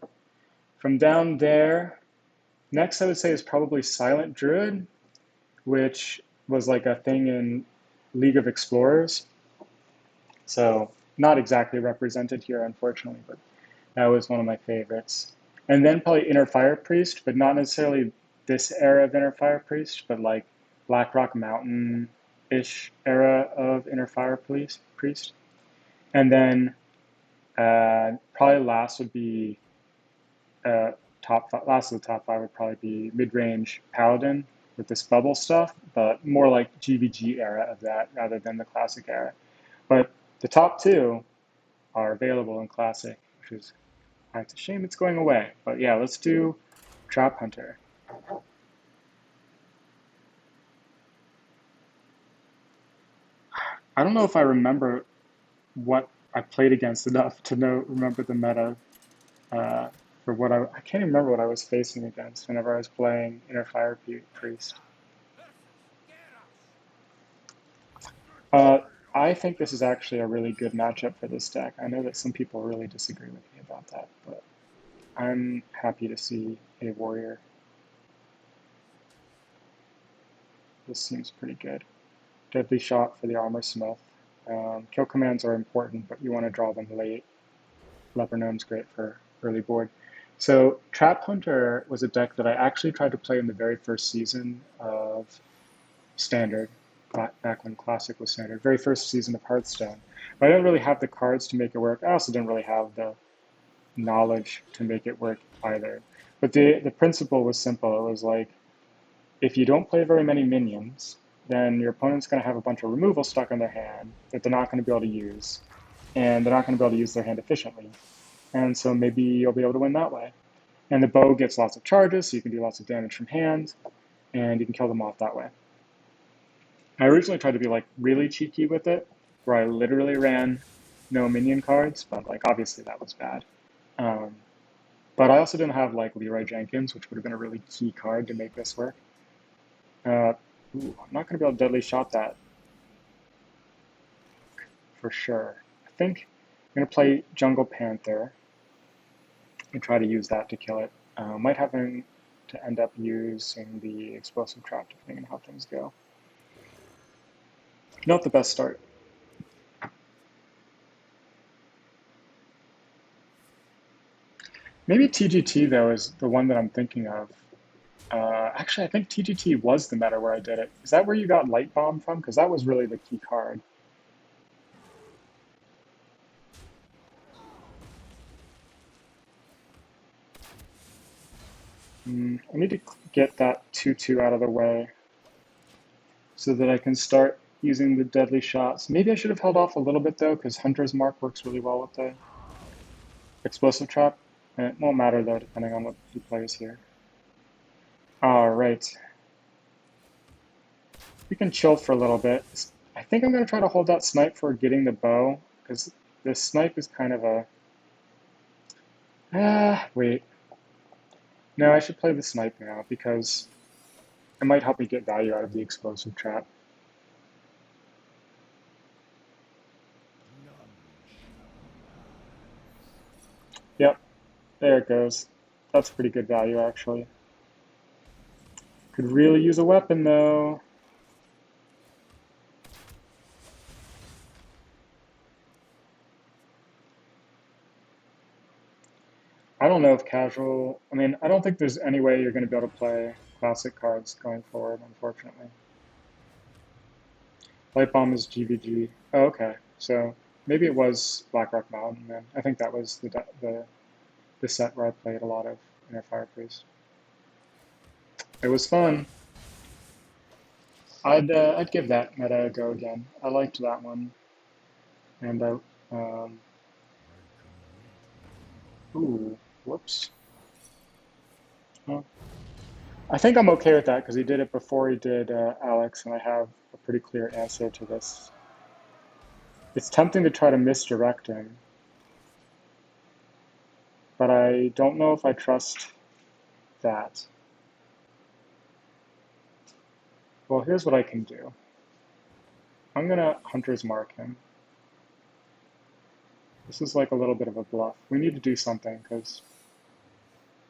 From down there, next I would say is probably Silent Druid, which was like a thing in League of Explorers. So not exactly represented here, unfortunately, but that was one of my favorites. And then probably Inner Fire Priest, but not necessarily this era of Inner Fire Priest, but like Blackrock Mountain-ish era of Inner Fire Priest. And then probably last would be last of the top five would probably be Midrange Paladin with this bubble stuff, but more like GVG era of that rather than the Classic era. But the top two are available in Classic, which is it's a shame it's going away. But yeah, let's do Trap Hunter. I don't know if I remember what I played against enough to remember the meta uh, for what I can't even remember what I was facing against whenever I was playing Inner Fire Priest. Uh, I think this is actually a really good matchup for this deck. I know that some people really disagree with me about that, but I'm happy to see a warrior. This seems pretty good. Deadly Shot for the Armor Smith. Kill commands are important, but you want to draw them late. Leper Gnome's great for early board. So Trap Hunter was a deck that I actually tried to play in the very first season of Standard, back when Classic was Standard, very first season of Hearthstone. But I didn't really have the cards to make it work. I also didn't really have the knowledge to make it work either. But the principle was simple. It was like, if you don't play very many minions, then your opponent's going to have a bunch of removal stuck in their hand that they're not going to be able to use, and they're not going to be able to use their hand efficiently. And so maybe you'll be able to win that way. And the bow gets lots of charges, so you can do lots of damage from hand, and you can kill them off that way. I originally tried to be like really cheeky with it, where I literally ran no minion cards, but like obviously that was bad. Um, but I also didn't have like Leroy Jenkins, which would have been a really key card to make this work. I'm not going to be able to deadly shot that for sure. I think I'm going to play Jungle Panther and try to use that to kill it. Might have to end up using the Explosive Trap depending on how things go. Not the best start. Maybe TGT though is the one that I'm thinking of. Actually, I think TGT was the meta where I did it. Is that where you got Light Bomb from? Because that was really the key card. I need to get that 2/2 out of the way so that I can start using the deadly shots. Maybe I should have held off a little bit though, because Hunter's Mark works really well with the explosive trap. And it won't matter though, depending on what he plays here. Alright. We can chill for a little bit. I think I'm going to try to hold that snipe for getting the bow, because this snipe is kind of a... wait. No, I should play the snipe now, because it might help me get value out of the explosive trap. Yep, there it goes. That's pretty good value, actually. Could really use a weapon, though. I don't know if casual... I mean, I don't think there's any way you're going to be able to play classic cards going forward, unfortunately. Light Bomb is GVG. Oh, okay. So maybe it was Blackrock Mountain, then. I think that was the set where I played a lot of Inner Fire Priest. It was fun. I'd give that meta a go again. I liked that one. And ooh, whoops. Oh. I think I'm okay with that because he did it before he did Alex, and I have a pretty clear answer to this. It's tempting to try to misdirect him, but I don't know if I trust that. Well, here's what I can do. I'm gonna Hunter's Mark him. This is like a little bit of a bluff. We need to do something because...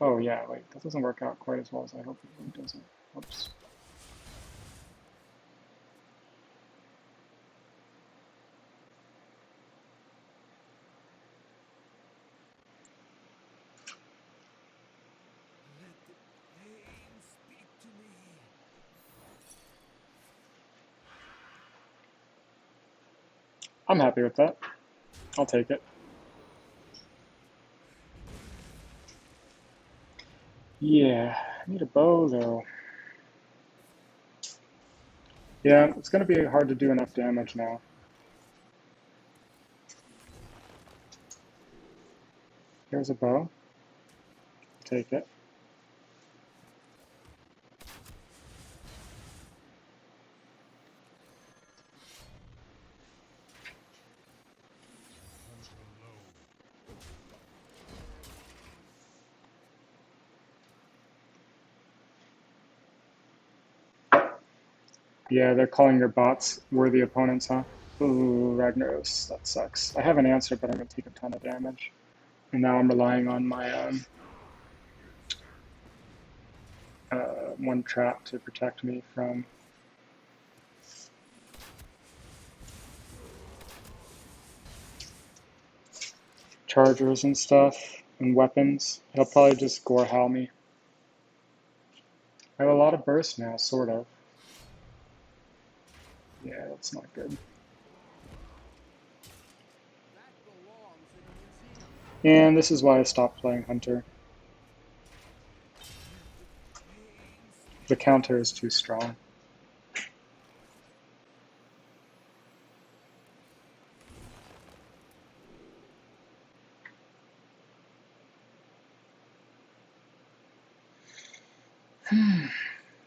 Oh yeah, wait, that doesn't work out quite as well as I hope it doesn't. Whoops. I'm happy with that. I'll take it. Yeah, I need a bow though. Yeah, it's gonna be hard to do enough damage now. Here's a bow. Take it. Yeah, they're calling your bots worthy opponents, huh? Ooh, Ragnaros, that sucks. I have an answer, but I'm gonna take a ton of damage. And now I'm relying on my one trap to protect me from chargers and stuff and weapons. He'll probably just gore howl me. I have a lot of burst now, sort of. Yeah, that's not good. And this is why I stopped playing Hunter. The counter is too strong.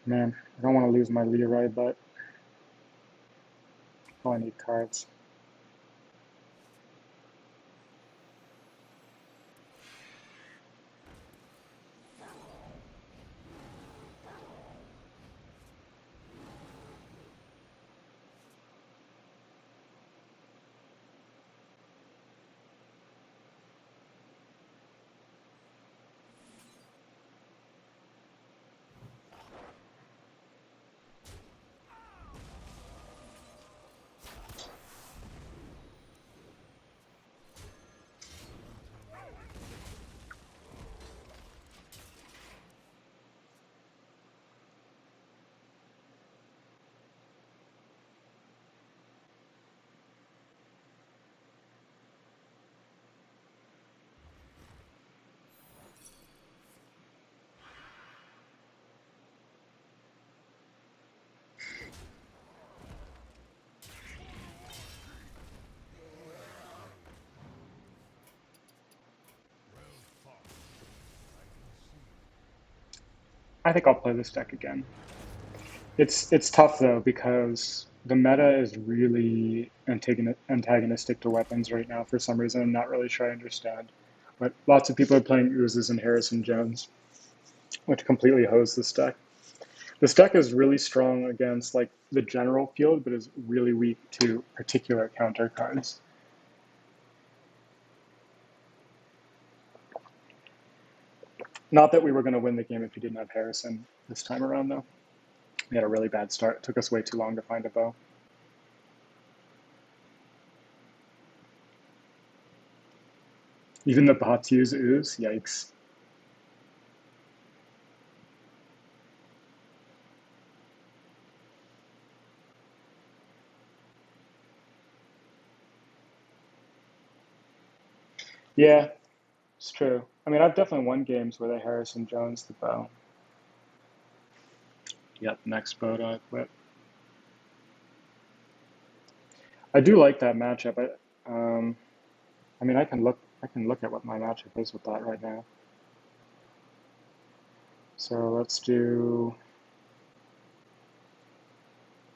Man, I don't want to lose my Leroy, but I need cards. I think I'll play this deck again. It's tough though because the meta is really antagonistic to weapons right now for some reason. I'm not really sure I understand. But lots of people are playing Oozes and Harrison Jones, which completely hose this deck. This deck is really strong against like the general field, but is really weak to particular counter cards. Not that we were going to win the game if we didn't have Harrison this time around, though. We had a really bad start. It took us way too long to find a bow. Even the bots use Ooze? Yikes. Yeah, it's true. I mean, I've definitely won games where they Harrison Jones the bow. Yep, next bow to equip. I do like that matchup. I mean, I can look at what my matchup is with that right now. So let's do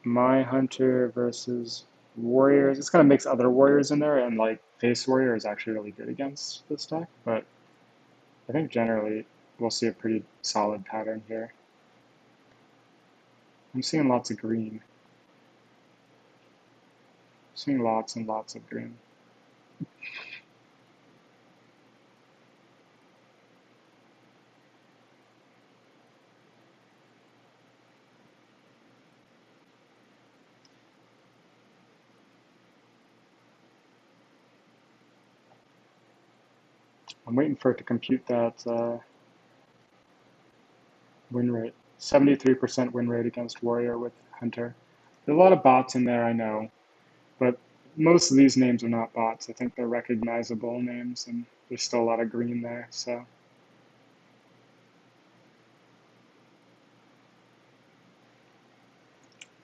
my hunter versus warriors. It's gonna mix other warriors in there, and like face warrior is actually really good against this deck. But I think generally we'll see a pretty solid pattern here. I'm seeing lots of green. I'm seeing lots and lots of green. I'm waiting for it to compute that win rate. 73% win rate against warrior with hunter. There's a lot of bots in there, I know, but most of these names are not bots. I think they're recognizable names, and there's still a lot of green there. So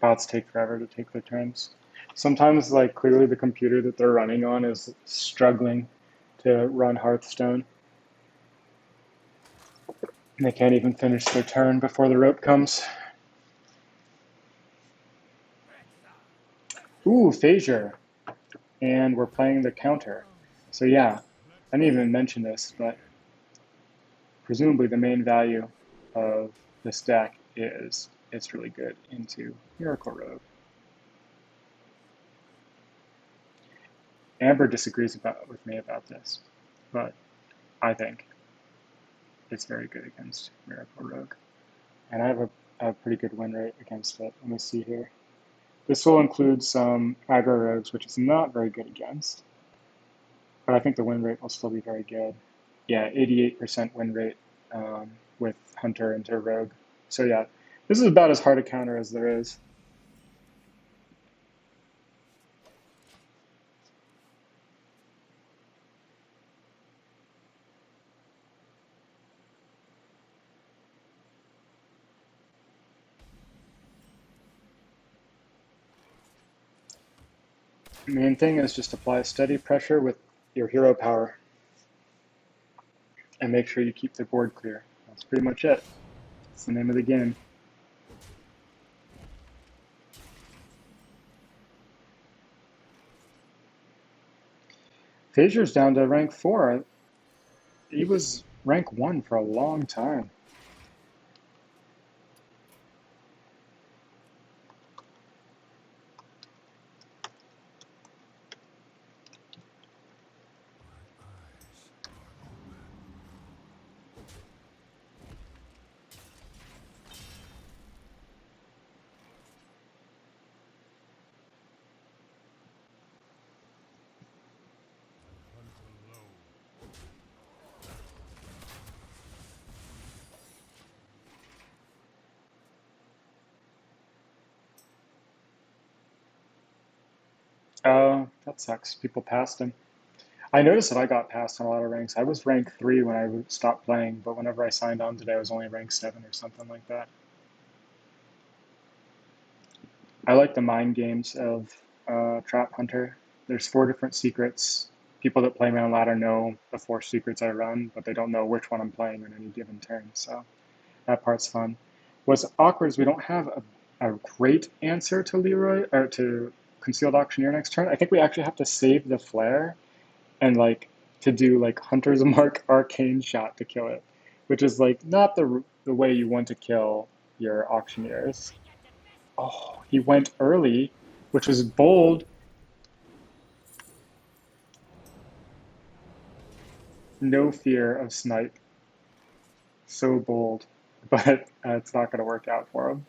bots take forever to take their turns. Sometimes, like clearly, the computer that they're running on is struggling to run Hearthstone. And they can't even finish their turn before the rope comes. Ooh, Phasure. And we're playing the counter. So yeah, I didn't even mention this, but presumably the main value of this deck is it's really good into Miracle Rogue. Amber disagrees with me about this, but I think it's very good against Miracle Rogue. And I have a pretty good win rate against it. Let me see here. This will include some aggro rogues, which is not very good against, but I think the win rate will still be very good. Yeah, 88% win rate with Hunter into Rogue. So yeah, this is about as hard a counter as there is. The main thing is just apply steady pressure with your hero power and make sure you keep the board clear. That's pretty much it. That's the name of the game. Phaser's down to rank 4. He was rank 1 for a long time. Oh, that sucks. People passed him. I noticed that I got passed on a lot of ranks. I was rank 3 when I stopped playing, but whenever I signed on today, I was only rank 7 or something like that. I like the mind games of Trap Hunter. There's 4 different secrets. People that play me on ladder know the 4 secrets I run, but they don't know which one I'm playing on any given turn. So That part's fun. What's awkward is we don't have a great answer to Leroy or to Concealed Auctioneer next turn. I think we actually have to save the flare and like to do like Hunter's Mark Arcane Shot to kill it, which is like not the way you want to kill your auctioneers. Oh, he went early, which was bold. No fear of snipe. So bold, but it's not going to work out for him.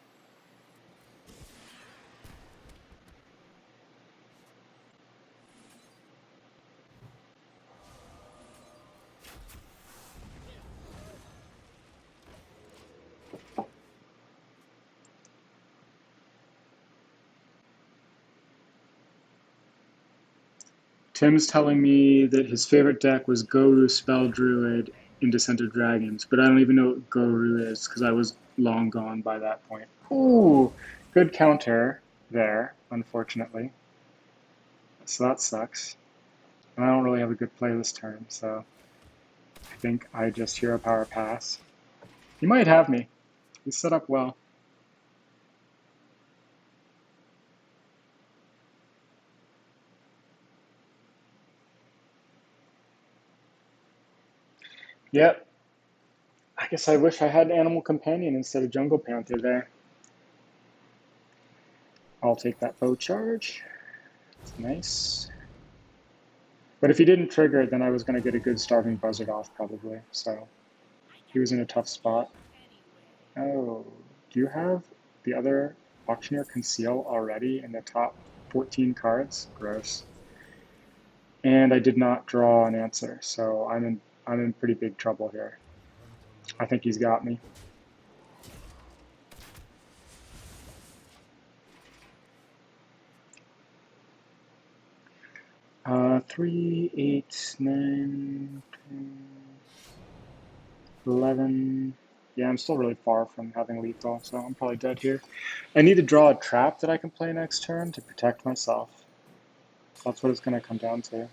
Tim's telling me that his favorite deck was Goru Spell Druid in Descent of Dragons, but I don't even know what Goru is because I was long gone by that point. Ooh, good counter there, unfortunately. So that sucks. And I don't really have a good play this turn, so I think I just Hero Power pass. He might have me. He's set up well. Yep. I guess I wish I had Animal Companion instead of Jungle Panther there. I'll take that bow charge. It's nice. But if he didn't trigger, then I was going to get a good Starving Buzzard off probably. So he was in a tough spot. Oh, do you have the other Auctioneer Conceal already in the top 14 cards? Gross. And I did not draw an answer, so I'm in pretty big trouble here. I think he's got me. Three, 8, 9, 10, 11. Yeah, I'm still really far from having lethal, so I'm probably dead here. I need to draw a trap that I can play next turn to protect myself. That's what it's going to come down to.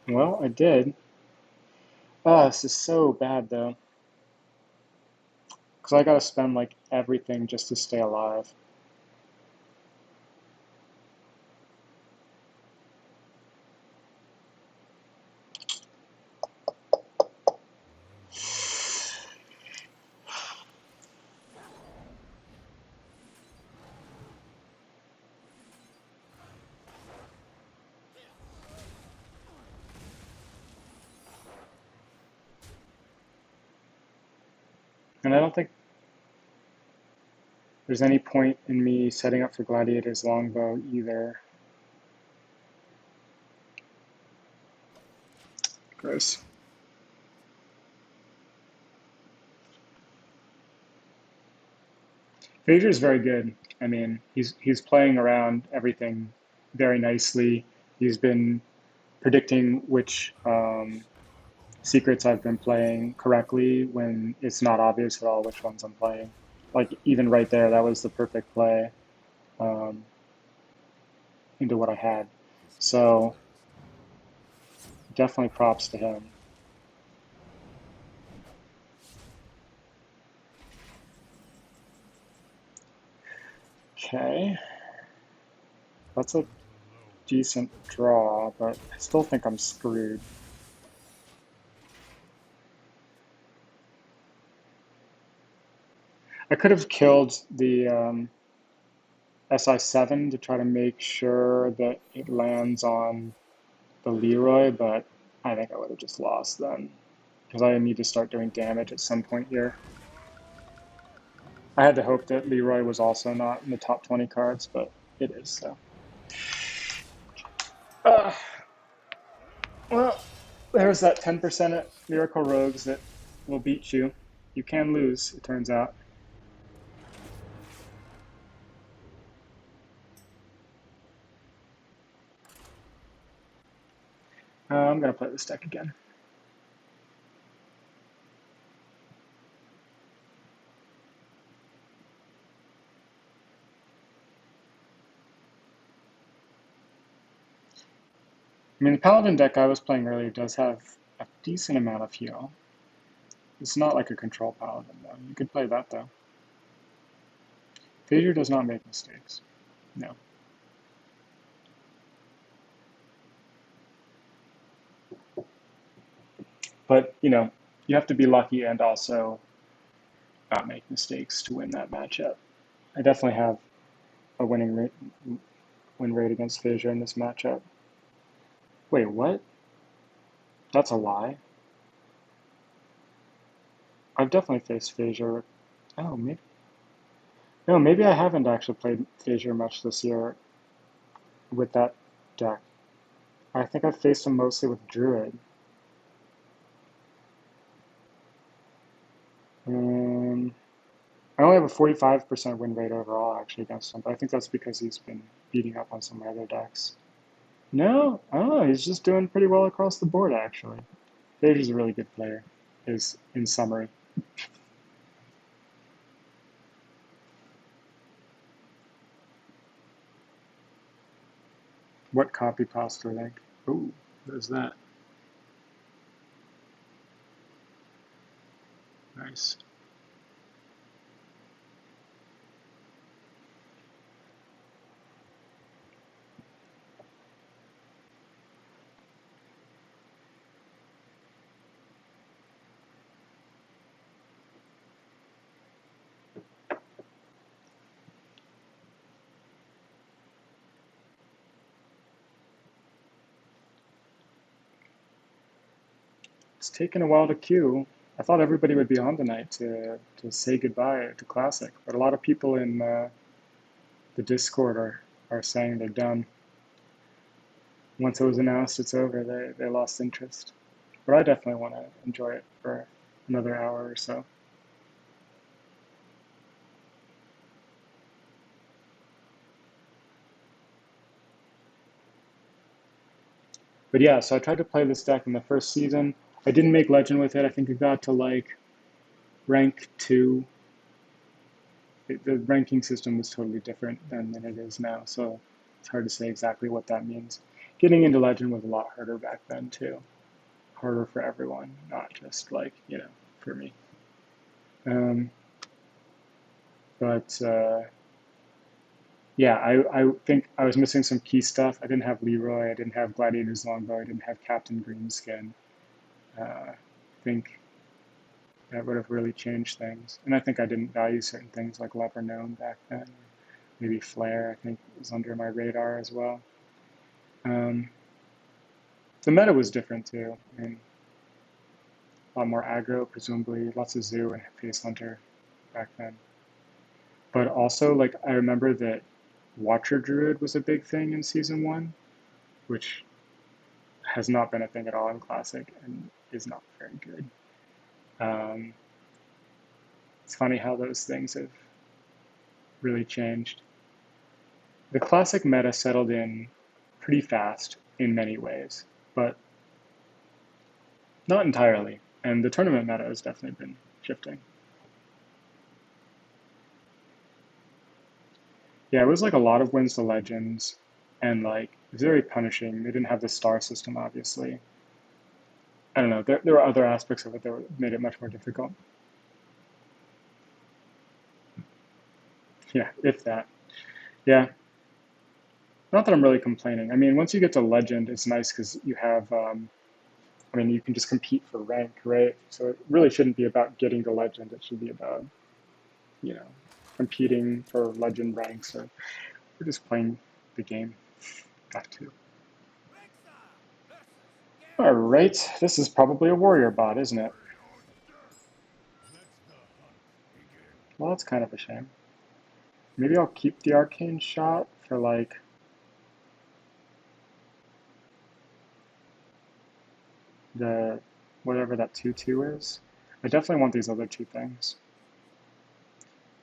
Well, I did. Oh, this is so bad, though. Because I gotta spend, like, everything just to stay alive. And I don't think there's any point in me setting up for Gladiator's Longbow either. Gross. Phaedra's very good. I mean, he's playing around everything very nicely. He's been predicting which secrets I've been playing correctly when it's not obvious at all which ones I'm playing. Like, even right there, that was the perfect play um, into what I had. So, definitely props to him. Okay. That's a decent draw, but I still think I'm screwed. I could have killed the SI7 to try to make sure that it lands on the Leroy, but I think I would have just lost then because I need to start doing damage at some point here. I had to hope that Leroy was also not in the top 20 cards, but it is, so. Well, there's that 10% at Miracle Rogues that will beat you. You can lose, it turns out. I'm going to play this deck again. I mean, the Paladin deck I was playing earlier does have a decent amount of heal. It's not like a control Paladin, though. You could play that, though. Phasure does not make mistakes. No. But, you know, you have to be lucky and also not make mistakes to win that matchup. I definitely have a win rate against Phasure in this matchup. Wait, what? That's a lie. I've definitely faced Phasure. Oh, maybe. No, maybe I haven't actually played Phasure much this year with that deck. I think I've faced him mostly with Druid. I only have a 45% win rate overall actually against him, but I think that's because he's been beating up on some of my other decks. No, oh, he's just doing pretty well across the board actually. Phaser's a really good player, is in summary. What copy cost link? Ooh, what is that? Nice. It's taken a while to queue. I thought everybody would be on tonight to say goodbye to Classic, but a lot of people in the Discord are saying they're done. Once it was announced it's over, they lost interest. But I definitely want to enjoy it for another hour or so. But yeah, so I tried to play this deck in the first season. I didn't make Legend with it. I think it got to like rank 2. The ranking system was totally different than it is now, so it's hard to say exactly what that means. Getting into Legend was a lot harder back then too. Harder for everyone, not just like, you know, for me. Um, but yeah, I think I was missing some key stuff. I didn't have Leroy, I didn't have Gladiator's Longbow, I didn't have Captain Greenskin. I think that would have really changed things. And I think I didn't value certain things like Leper Gnome back then. Maybe Flare, I think, was under my radar as well. Um, the meta was different too. I mean, a lot more aggro, presumably, lots of Zoo and Face Hunter back then. But also, like, I remember that Watcher Druid was a big thing in Season 1, which has not been a thing at all in Classic and is not very good. Um, it's funny how those things have really changed. The Classic meta settled in pretty fast in many ways, but not entirely. And the tournament meta has definitely been shifting. Yeah, it was like a lot of wins to Legends, and like it was very punishing. They didn't have the star system, obviously. I don't know. There were other aspects of it that made it much more difficult. Yeah, if that. Yeah, not that I'm really complaining. I mean, once you get to Legend, it's nice because you have. I mean, you can just compete for rank, right? So it really shouldn't be about getting to Legend. It should be about, you know, competing for Legend ranks. Or we're just playing the game. Got to. All right, this is probably a warrior bot, isn't it? Well, that's kind of a shame. Maybe I'll keep the arcane shot for like the whatever that 2/2 is. I definitely want these other two things.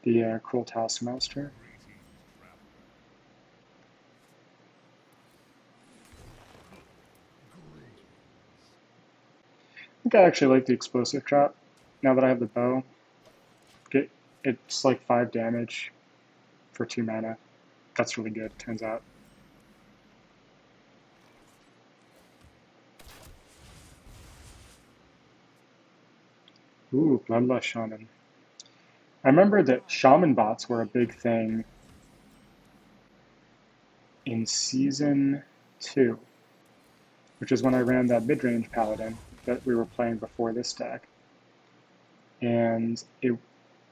The Cruel Taskmaster. I think I actually like the explosive trap. Now that I have the bow, it's like 5 damage for 2 mana. That's really good, turns out. Ooh, Bloodlust Shaman. I remember that Shaman bots were a big thing in Season 2, which is when I ran that Midrange Paladin that we were playing before this deck. And the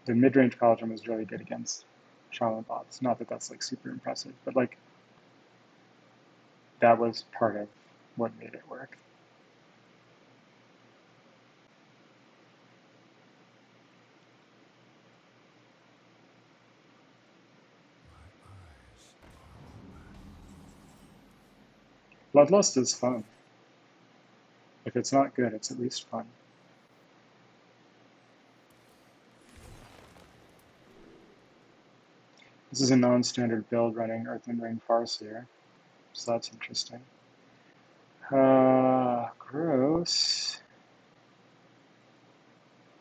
Midrange Paladin was really good against Shaman bots. Not that that's like super impressive, but like that was part of what made it work. Bloodlust is fun. If it's not good, it's at least fun. This is a non-standard build running Earthen Ring Farseer, so that's interesting. Gross.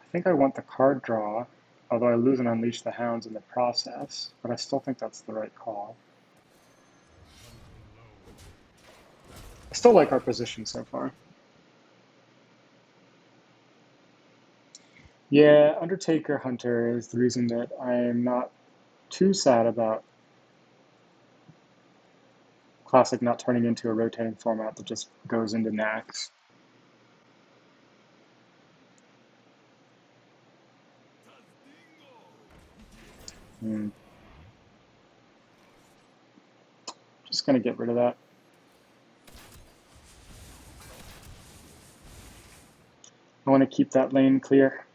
I think I want the card draw, although I lose and Unleash the Hounds in the process, but I still think that's the right call. I still like our position so far. Yeah, Undertaker Hunter is the reason that I'm not too sad about Classic not turning into a rotating format that just goes into Nax. Just gonna get rid of that. I want to keep that lane clear.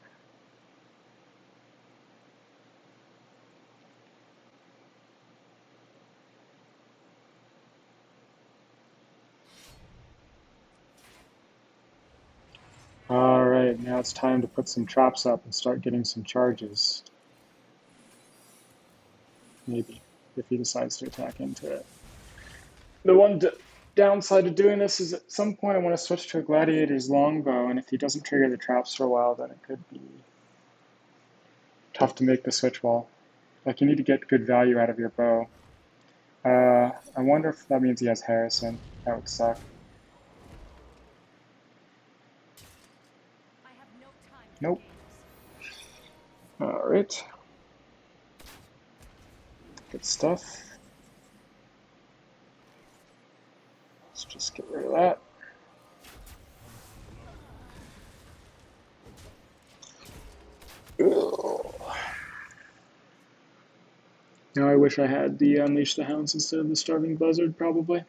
Alright, now it's time to put some traps up and start getting some charges. Maybe, if he decides to attack into it. The one downside to doing this is at some point I want to switch to a Gladiator's Longbow, and if he doesn't trigger the traps for a while, then it could be tough to make the switch wall. Like, you need to get good value out of your bow. I wonder if that means he has Harrison. That would suck. Nope. Alright. Good stuff. Let's just get rid of that. Ugh. Now I wish I had the Unleash the Hounds instead of the Starving Buzzard, probably.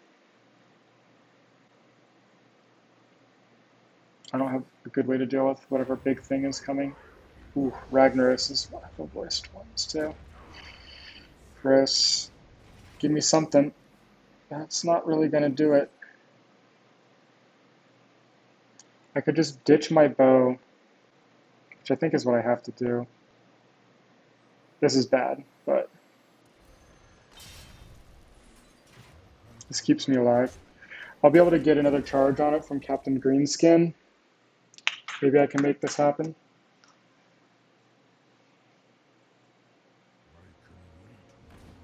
I don't have a good way to deal with whatever big thing is coming. Ooh, Ragnaros is one of the worst ones, too. Chris, give me something. That's not really going to do it. I could just ditch my bow, which I think is what I have to do. This is bad, but this keeps me alive. I'll be able to get another charge on it from Captain Greenskin. Maybe I can make this happen.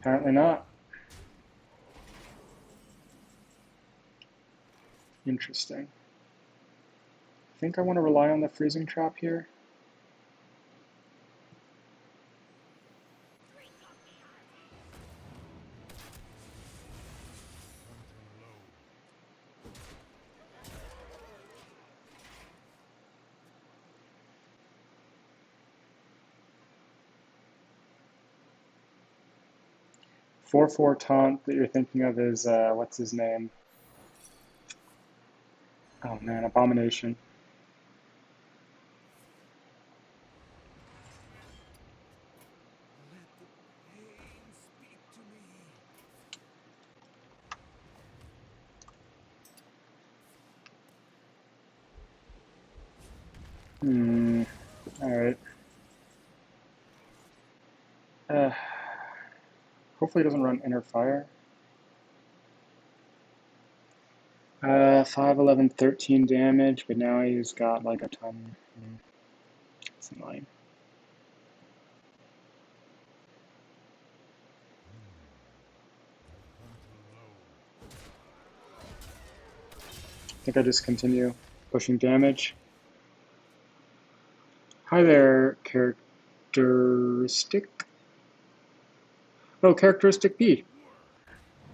Apparently not. Interesting. I think I want to rely on the freezing trap here. Four taunt that you're thinking of is, what's his name? Oh man, Abomination. Alright. Hopefully he doesn't run Inner Fire. 5, 11, 13 damage, but now he's got like a ton. It's annoying. I think I just continue pushing damage. Hi there, characteristic. Oh, characteristic B.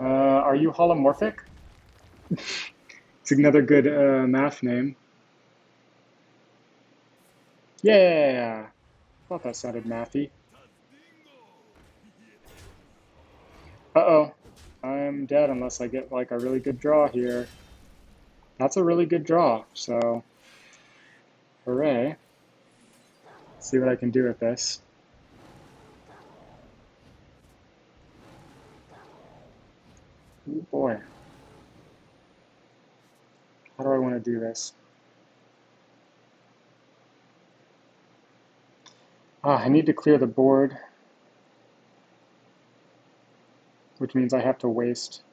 Are you holomorphic? It's another good math name. Yeah, thought that sounded mathy. Uh-oh, I'm dead unless I get like a really good draw here. That's a really good draw, so hooray. Let's see what I can do with this. Oh boy. How do I want to do this? I need to clear the board, which means I have to waste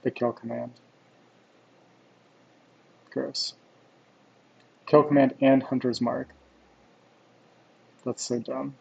the kill command. Gross. Kill command and Hunter's Mark. That's so dumb.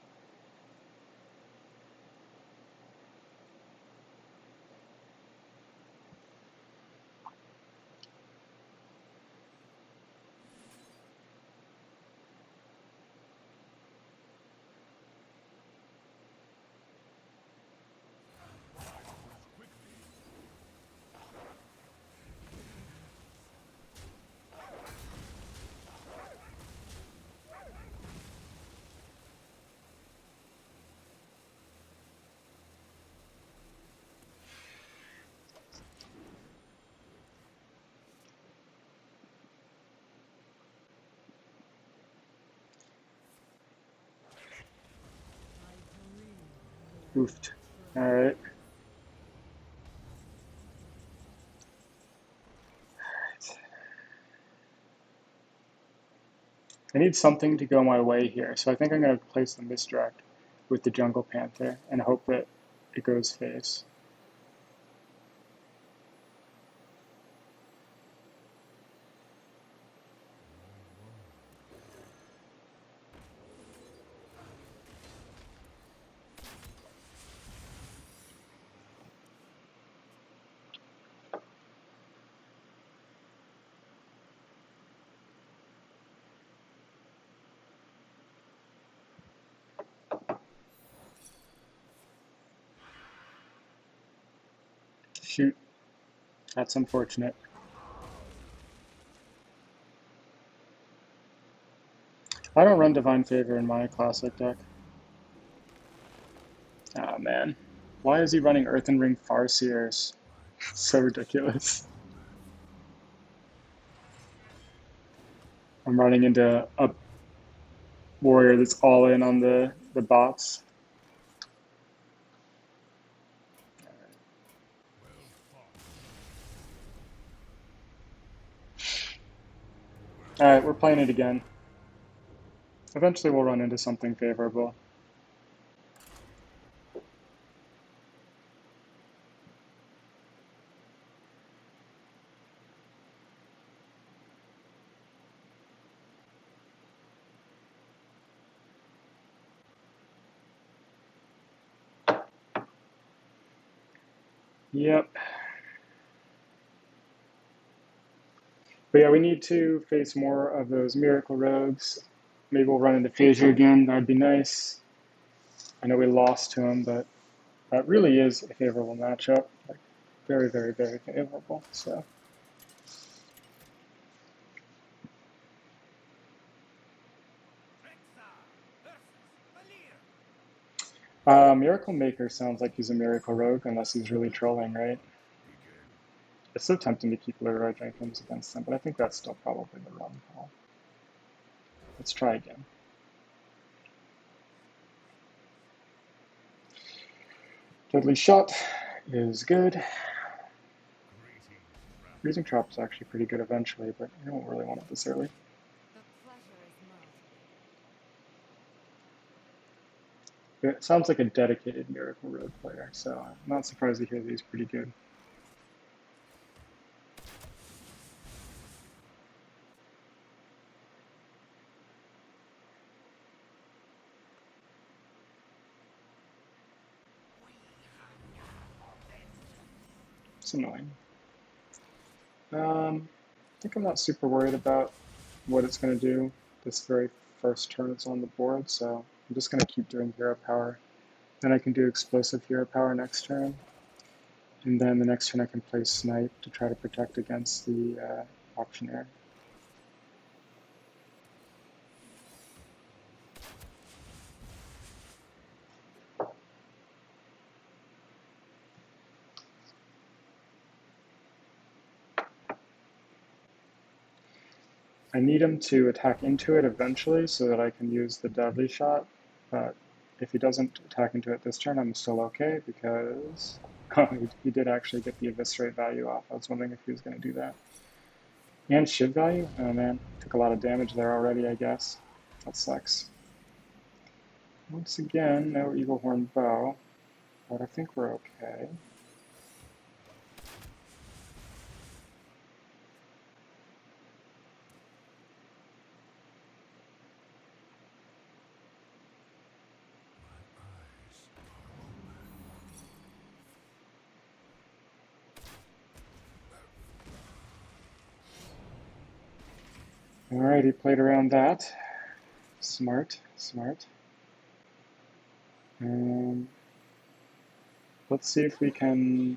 Oofed. Alright. I need something to go my way here, so I think I'm going to place the misdirect with the Jungle Panther and hope that it goes face. Shoot. That's unfortunate. I don't run Divine Favor in my Classic deck. Ah, man. Why is he running Earthen Ring Farseers? So ridiculous. I'm running into a warrior that's all in on the bots. Alright, we're playing it again. Eventually we'll run into something favorable. Yep. But yeah, we need to face more of those Miracle Rogues. Maybe we'll run into Phasia again. That'd be nice. I know we lost to him, but that really is a favorable matchup. Like, very, very, very favorable. So. Miracle Maker sounds like he's a Miracle Rogue, unless he's really trolling, right? It's so tempting to keep Leroy Jenkins against him, but I think that's still probably the wrong call. Let's try again. Deadly Shot is good. Freezing Trap is actually pretty good eventually, but I don't really want it this early. It sounds like a dedicated Miracle Road player, so I'm not surprised to hear that he's pretty good. It's annoying. I think I'm not super worried about what it's going to do this very first turn it's on the board, so I'm just going to keep doing hero power. Then I can do explosive hero power next turn. And then the next turn I can play Snipe to try to protect against the Auctioneer. I need him to attack into it eventually so that I can use the deadly shot, but if he doesn't attack into it this turn, I'm still okay because he did actually get the eviscerate value off. I was wondering if he was going to do that. And shiv value? Oh man, took a lot of damage there already, I guess. That sucks. Once again, no Eagle Horn Bow, but I think we're okay. Alright, he played around that. Smart, smart. Let's see if we can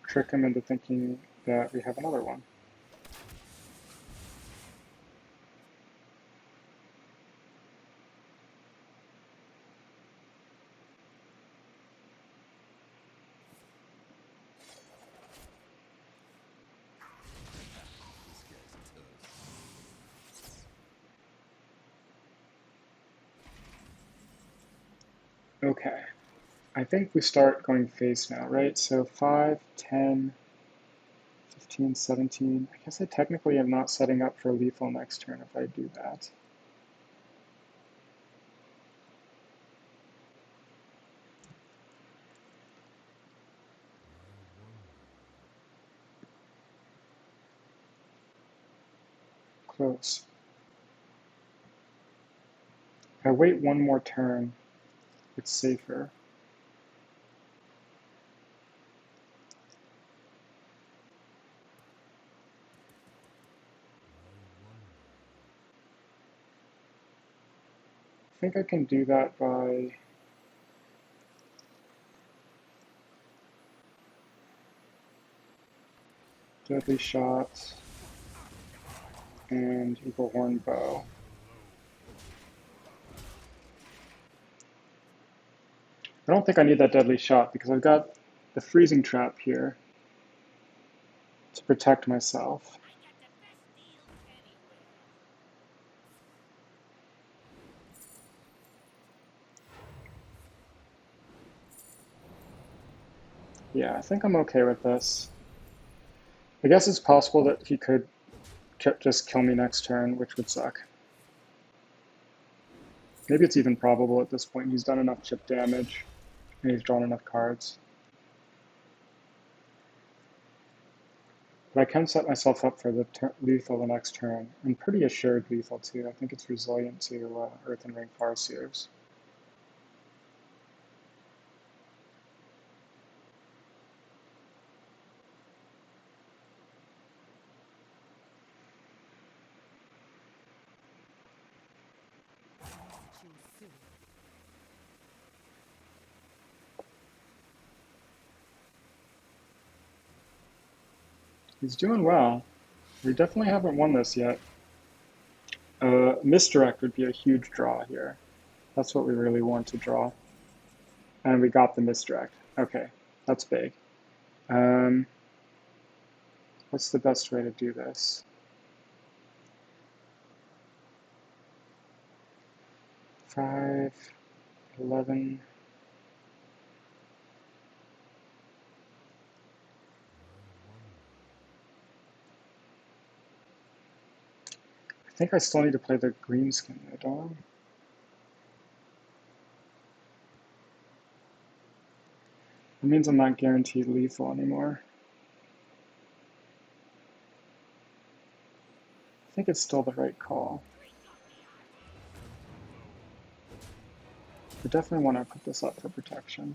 trick him into thinking that we have another one. Okay, I think we start going face now, right? So 5, 10, 15, 17. I guess I technically am not setting up for lethal next turn if I do that. Close. If I wait one more turn, it's safer. I think I can do that by deadly shot and Eagle Horn Bow. I don't think I need that deadly shot because I've got the freezing trap here to protect myself. Yeah, I think I'm okay with this. I guess it's possible that he could just kill me next turn, which would suck. Maybe it's even probable at this point. He's done enough chip damage and he's drawn enough cards. But I can set myself up for the lethal the next turn. I'm pretty assured lethal too. I think it's resilient to Earth and Ring Farseers. He's doing well. We definitely haven't won this yet. Misdirect would be a huge draw here. That's what we really want to draw. And we got the misdirect. Okay, that's big. What's the best way to do this? 5, 11. I think I still need to play the green skin though, don't I? It means I'm not guaranteed lethal anymore. I think it's still the right call. I definitely want to put this up for protection.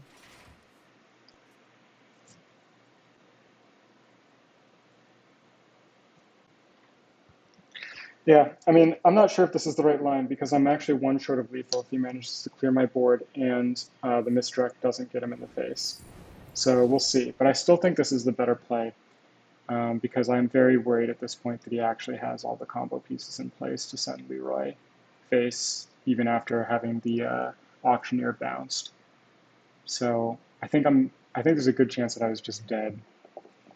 Yeah, I mean, I'm not sure if this is the right line because I'm actually one short of lethal if he manages to clear my board and the misdirect doesn't get him in the face. So we'll see. But I still think this is the better play because I'm very worried at this point that he actually has all the combo pieces in place to send Leroy face even after having the auctioneer bounced. So I think there's a good chance that I was just dead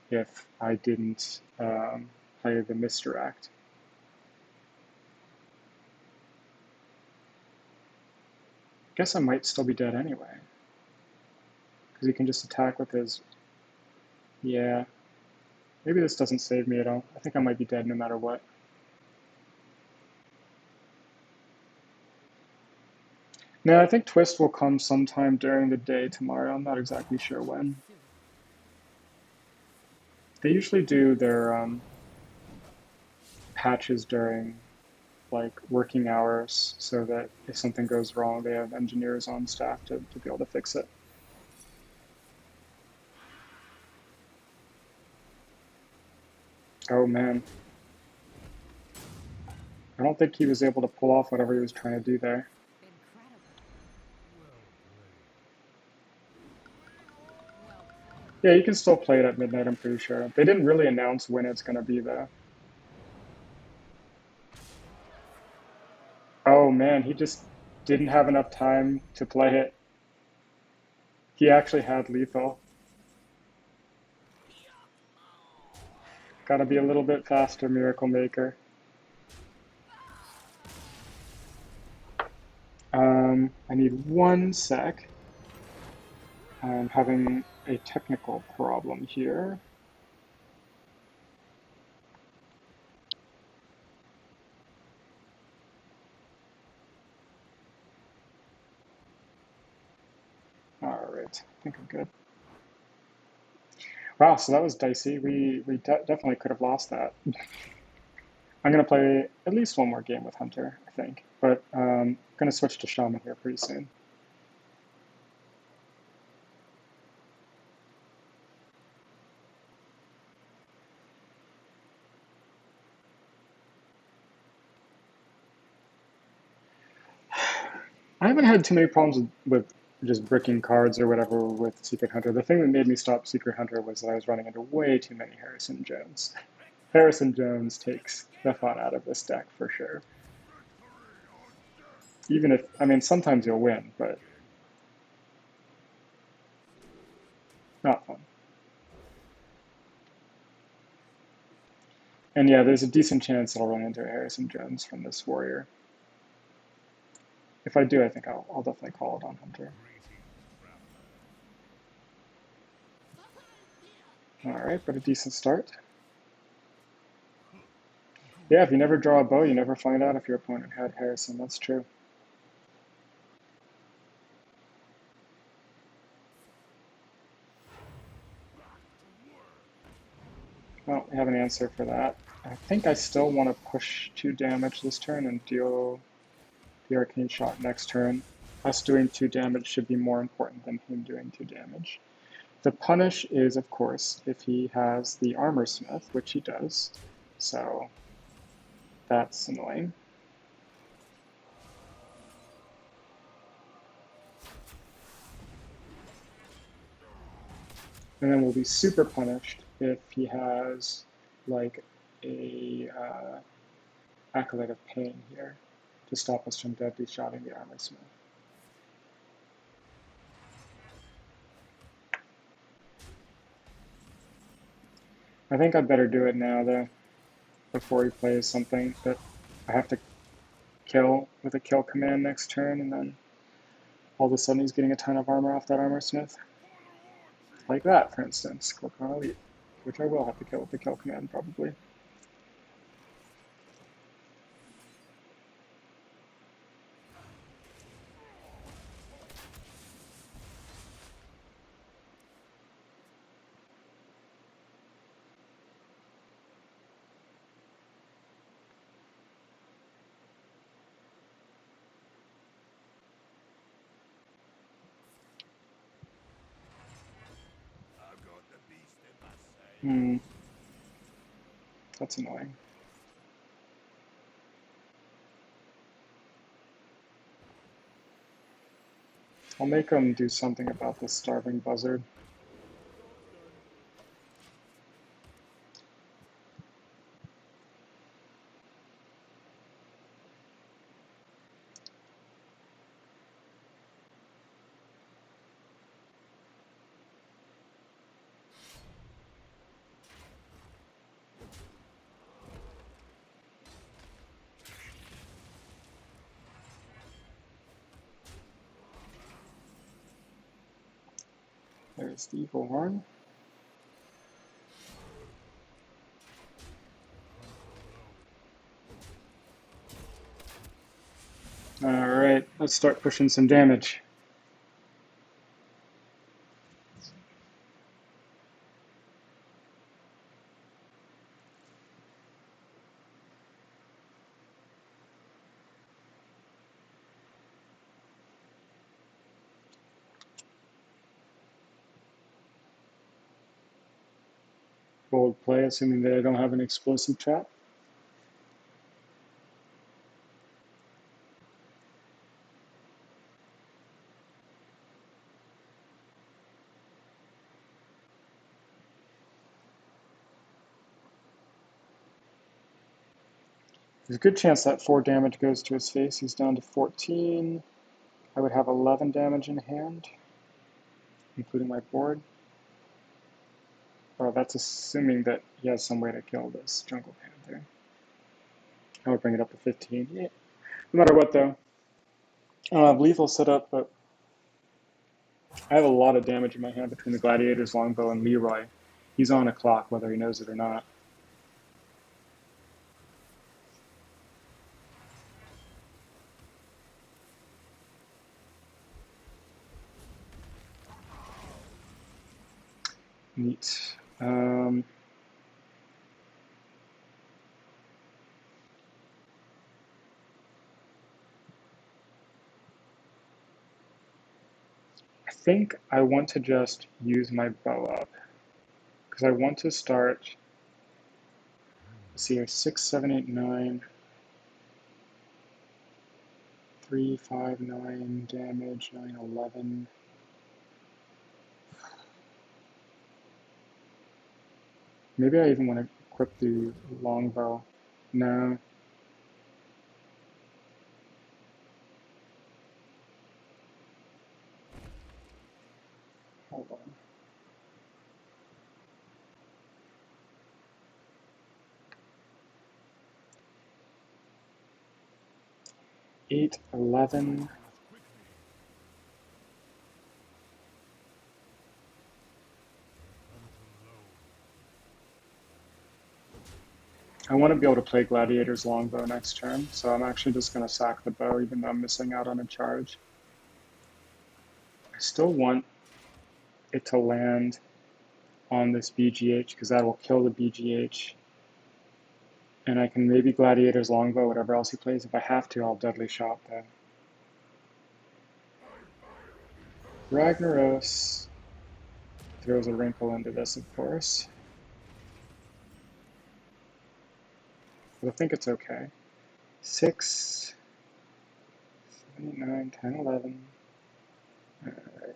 if I didn't play the misdirect. Guess I might still be dead anyway. Because he can just attack with his... Yeah. Maybe this doesn't save me at all. I think I might be dead no matter what. No, I think Twist will come sometime during the day tomorrow. I'm not exactly sure when. They usually do their patches during like working hours so that if something goes wrong, they have engineers on staff to be able to fix it. Oh man. I don't think he was able to pull off whatever he was trying to do there. Yeah, you can still play it at midnight, I'm pretty sure. They didn't really announce when it's going to be, though. Oh man, he just didn't have enough time to play it. He actually had lethal. Gotta be a little bit faster, Miracle Maker. I need 1 sec. I'm having a technical problem here. All right, I think I'm good. Wow, so that was dicey. We definitely could have lost that. I'm gonna play at least one more game with Hunter, I think, but I'm gonna switch to Shaman here pretty soon. I haven't had too many problems with just bricking cards or whatever with Secret Hunter. The thing that made me stop Secret Hunter was that I was running into way too many Harrison Jones. Harrison Jones takes the fun out of this deck for sure. Even if, I mean, sometimes you'll win, but not fun. And yeah, there's a decent chance that I'll run into Harrison Jones from this warrior. If I do, I think I'll definitely call it on Hunter. All right, but a decent start. Yeah, if you never draw a bow, you never find out if your opponent had Harrison. That's true. Well, we have an answer for that. I think I still want to push 2 damage this turn and deal the Arcane Shot next turn. Us doing 2 damage should be more important than him doing 2 damage. The punish is, of course, if he has the Armor Smith, which he does. So that's annoying. And then we'll be super punished if he has like a Acolyte of Pain here to stop us from deadly shotting the Armor Smith. I think I'd better do it now, though, before he plays something that I have to kill with a kill command next turn, and then all of a sudden he's getting a ton of armor off that Armor Smith. Like that, for instance, click on Elite, which I will have to kill with the kill command, probably. Hmm, that's annoying. I'll make him do something about this starving buzzard. There's the evil horn. Alright, let's start pushing some damage. Bold play, assuming that I don't have an explosive trap. There's a good chance that 4 damage goes to his face. He's down to 14. I would have 11 damage in hand, including my board. Well, that's assuming that he has some way to kill this Jungle Panther. I would bring it up to 15. Yeah. No matter what, though. I don't have lethal set up, but I have a lot of damage in my hand between the Gladiator's Longbow and Leroy. He's on a clock, whether he knows it or not. Neat. I think I want to just use my bow up because I want to start. Let's see here, 6, 7, 8, 9, 3, 5, 9 damage, 9, 11. Maybe I even want to equip the longbow. No. Hold on. Eight, 11. I want to be able to play Gladiator's Longbow next turn, so I'm actually just going to sack the bow, even though I'm missing out on a charge. I still want it to land on this BGH, because that will kill the BGH. And I can maybe Gladiator's Longbow, whatever else he plays. If I have to, I'll Deadly Shot, though. Ragnaros throws a wrinkle into this, of course. But I think it's okay. 6, 7, 9, 10, 11. All right.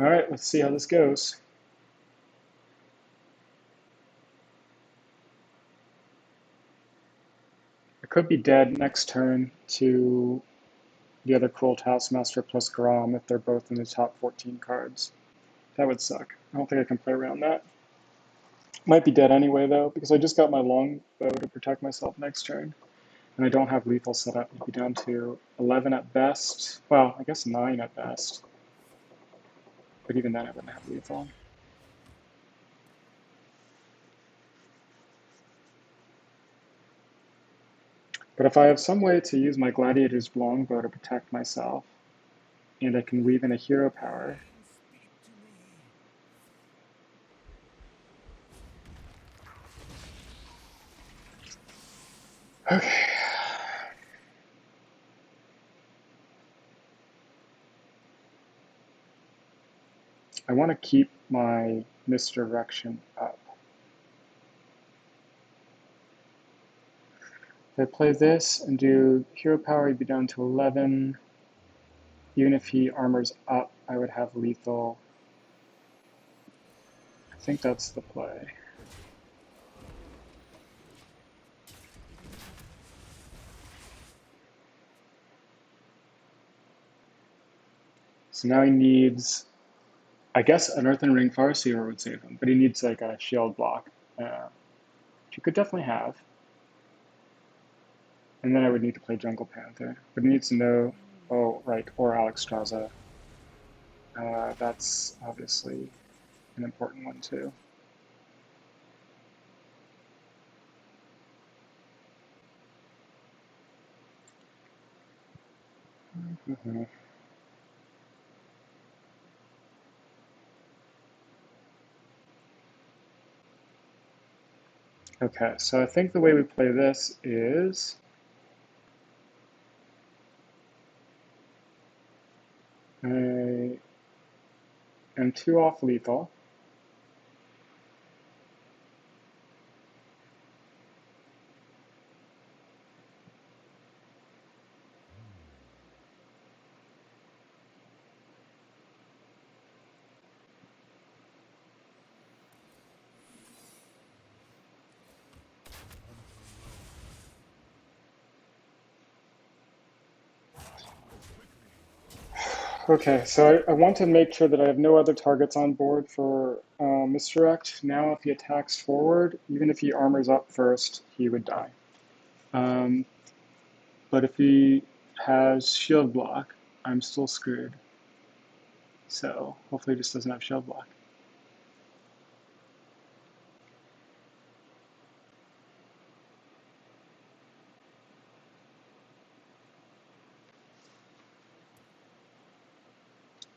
All right, let's see how this goes. I could be dead next turn to the other Cruel Taskmaster plus Grom if they're both in the top 14 cards. That would suck. I don't think I can play around that. Might be dead anyway, though, because I just got my longbow to protect myself next turn. And I don't have lethal set up. I'd be down to 11 at best. Well, I guess 9 at best. But even then, I wouldn't have lethal. But if I have some way to use my Gladiator's longbow to protect myself, and I can weave in a hero power, Okay. I want to keep my misdirection up. If I play this and do hero power, he'd be down to 11. Even if he armors up, I would have lethal. I think that's the play. So now he needs, I guess an Earthen Ring Farseer would save him, but he needs like a shield block, which you could definitely have. And then I would need to play Jungle Panther. But he needs to know, oh, right, or Alex Straza. That's obviously an important one too. Mm-hmm. Okay, so I think the way we play this is I am 2 off lethal. Okay, so I want to make sure that I have no other targets on board for misdirect. Now if he attacks forward, even if he armors up first, he would die. Um, but if he has shield block, I'm still screwed. So hopefully he just doesn't have shield block.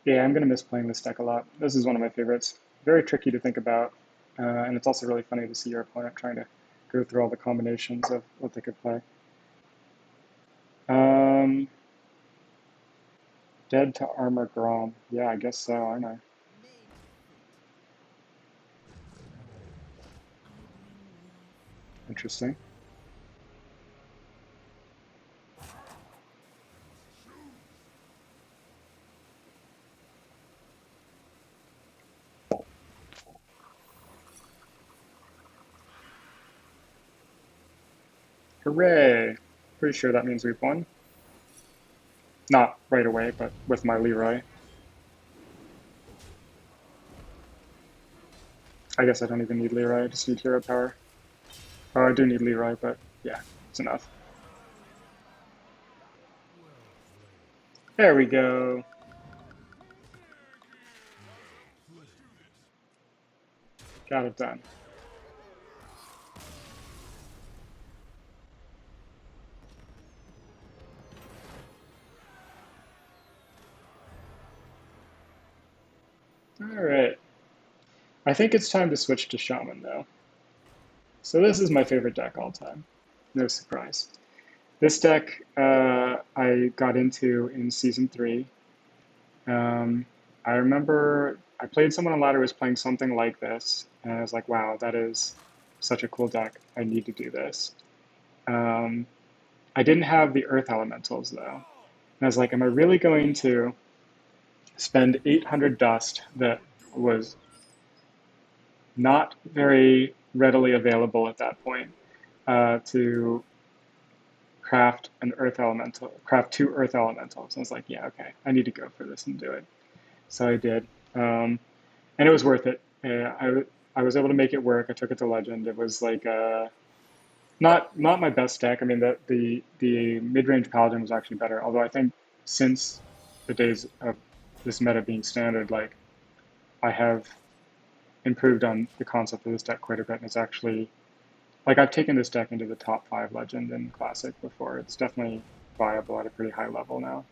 Yeah, I'm going to miss playing this deck a lot. This is one of my favorites. Very tricky to think about, and it's also really funny to see your opponent trying to go through all the combinations of what they could play. Um, Dead to Armor Grom. Yeah, I guess so, aren't I? Interesting. Hooray! Pretty sure that means we've won. Not right away, but with my Leroy. I guess I don't even need Leroy, I just need hero power. Oh, I do need Leroy, but yeah, it's enough. There we go. Got it done. Alright. I think it's time to switch to Shaman, though. So this is my favorite deck all time. No surprise. This deck I got into in Season 3. I remember I played someone on ladder who was playing something like this, and I was like, wow, that is such a cool deck. I need to do this. Um, I didn't have the Earth Elementals, though. And I was like, am I really going to spend 800 dust that was not very readily available at that point to craft an Earth Elemental, craft 2 Earth Elementals? And I was like, yeah, okay, I need to go for this and do it. So I did. And it was worth it. I was able to make it work. I took it to Legend. It was like not my best deck. I mean, the mid range Paladin was actually better. Although I think since the days of this meta being standard, like I have improved on the concept of this deck quite a bit. And it's actually like I've taken this deck into the top 5 Legend and Classic before. It's definitely viable at a pretty high level now.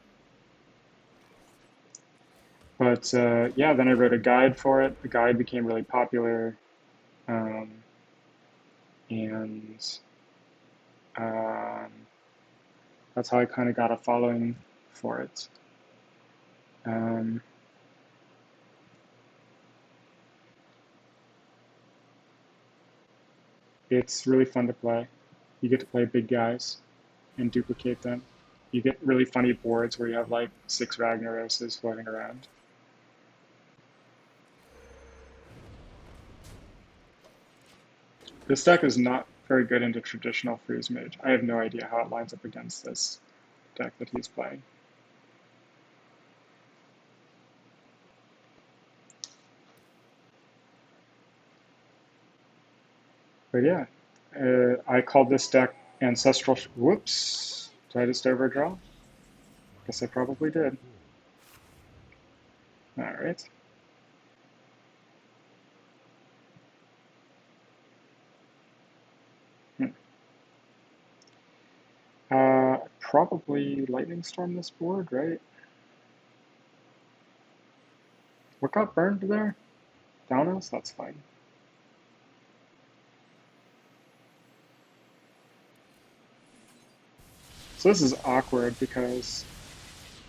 But yeah, then I wrote a guide for it. The guide became really popular. Um, and Um, that's how I kind of got a following for it. It's really fun to play. You get to play big guys and duplicate them. You get really funny boards where you have like 6 Ragnaroses floating around. This deck is not very good into traditional Freeze Mage. I have no idea how it lines up against this deck that he's playing. But yeah, I called this deck Ancestral. Whoops! Did I just overdraw? Guess I probably did. Alright. Probably Lightning Storm this board, right? What got burned there? Thanos? That's fine. So this is awkward because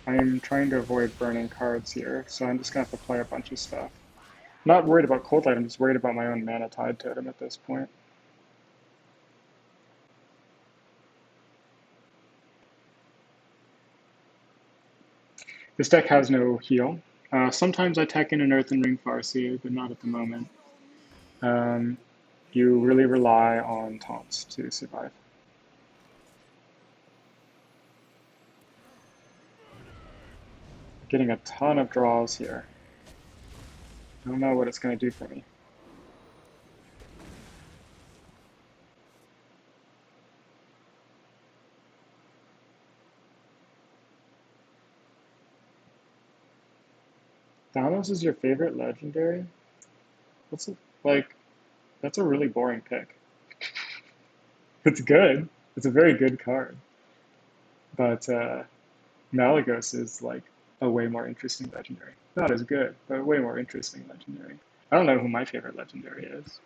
I'm trying to avoid burning cards here, so I'm just gonna have to play a bunch of stuff. I'm not worried about Cold Light, I'm just worried about my own Mana Tide Totem at this point. This deck has no heal. Sometimes I tech in an Earthen Ring Farseer, but not at the moment. You really rely on taunts to survive. Getting a ton of draws here. I don't know what it's going to do for me. Thanos is your favorite legendary? What's it, like? That's a really boring pick. It's good. It's a very good card, but Malagos is like a way more interesting legendary. Not as good, but a way more interesting legendary. I don't know who my favorite legendary is.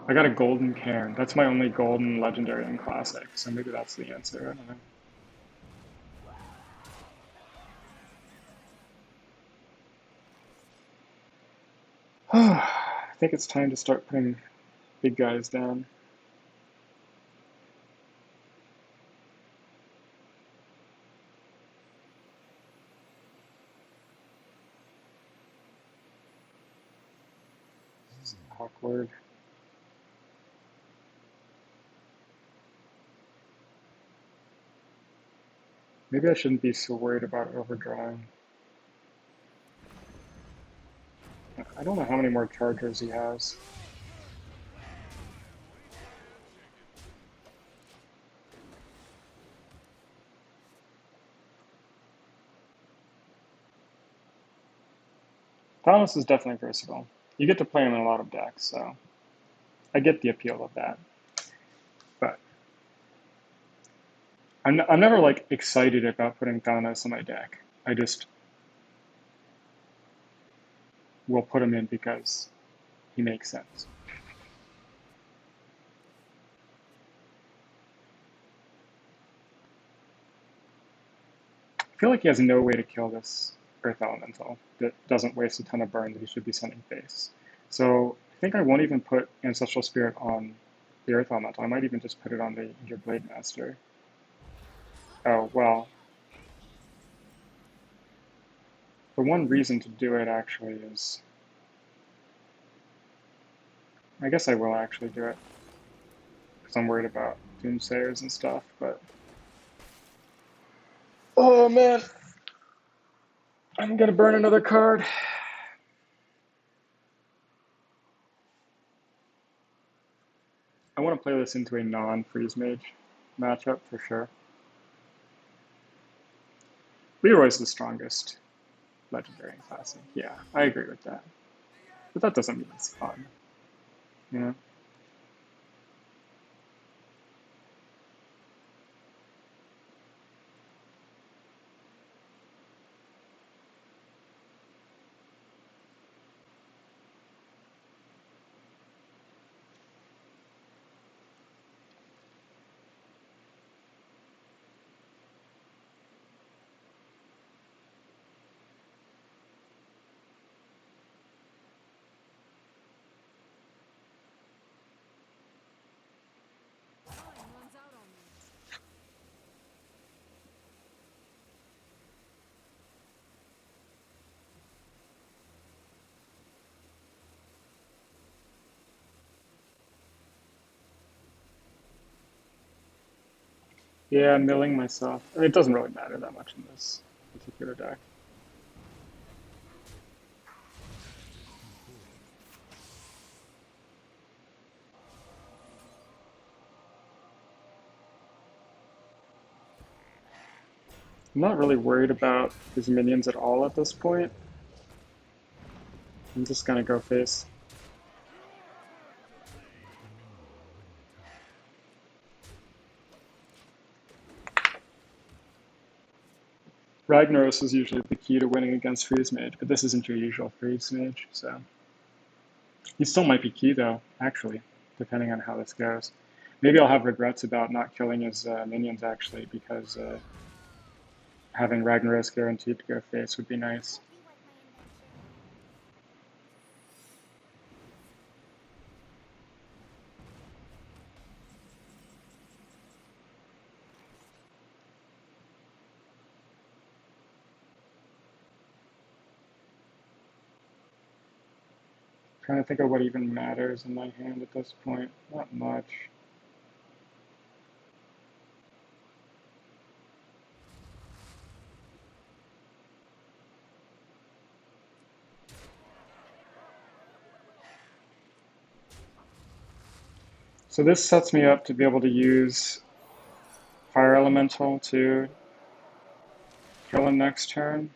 I got a golden Cairn. That's my only golden legendary in Classic, so maybe that's the answer. I don't know. I think it's time to start putting big guys down. This is awkward. Maybe I shouldn't be so worried about overdrawing. I don't know how many more chargers he has. Thanos is definitely versatile. You get to play him in a lot of decks, so I get the appeal of that. But I'm never like excited about putting Thanos in my deck. I just will put him in because he makes sense. I feel like he has no way to kill this Earth Elemental that doesn't waste a ton of burn that he should be sending face. So I think I won't even put Ancestral Spirit on the Earth Elemental. I might even just put it on the Injured Blade Master. Oh, well. The one reason to do it actually is... I guess I will actually do it. Because I'm worried about Doomsayers and stuff, but... Oh man! I'm gonna burn another card. I want to play this into a non-freeze mage matchup for sure. Leroy's the strongest legendary in Classic. Yeah, I agree with that. But that doesn't mean it's fun. You know? Yeah, I'm milling myself. It doesn't really matter that much in this particular deck. I'm not really worried about his minions at all at this point. I'm just gonna go face. Ragnaros is usually the key to winning against Freeze Mage, but this isn't your usual Freeze Mage, so. He still might be key though, actually, depending on how this goes. Maybe I'll have regrets about not killing his minions actually, because having Ragnaros guaranteed to go face would be nice. Trying to think of what even matters in my hand at this point. Not much. So this sets me up to be able to use Fire Elemental to kill him next turn.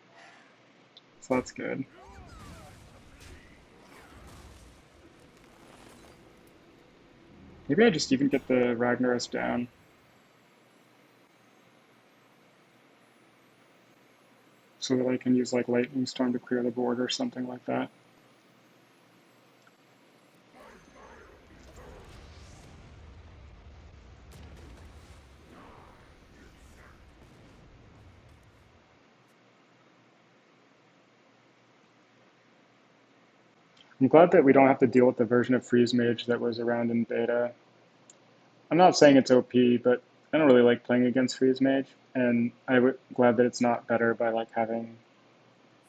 So that's good. Maybe I just even get the Ragnaros down. So that I can use like Lightning Storm to clear the board or something like that. I'm glad that we don't have to deal with the version of Freeze Mage that was around in beta. I'm not saying it's OP, but I don't really like playing against Freeze Mage, and I'm glad that it's not better by like having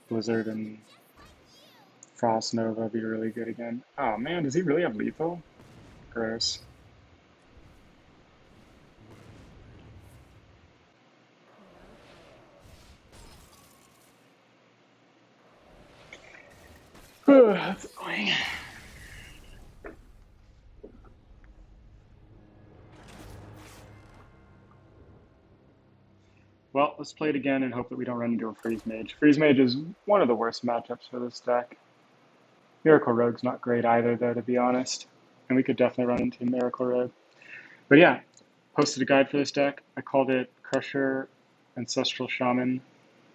Blizzard and Frost Nova be really good again. Oh man, does he really have lethal? Gross. That's annoying. Well, let's play it again and hope that we don't run into a Freeze Mage. Freeze Mage is one of the worst matchups for this deck. Miracle Rogue's not great either, though, to be honest. And we could definitely run into Miracle Rogue. But yeah, posted a guide for this deck. I called it Crusher Ancestral Shaman.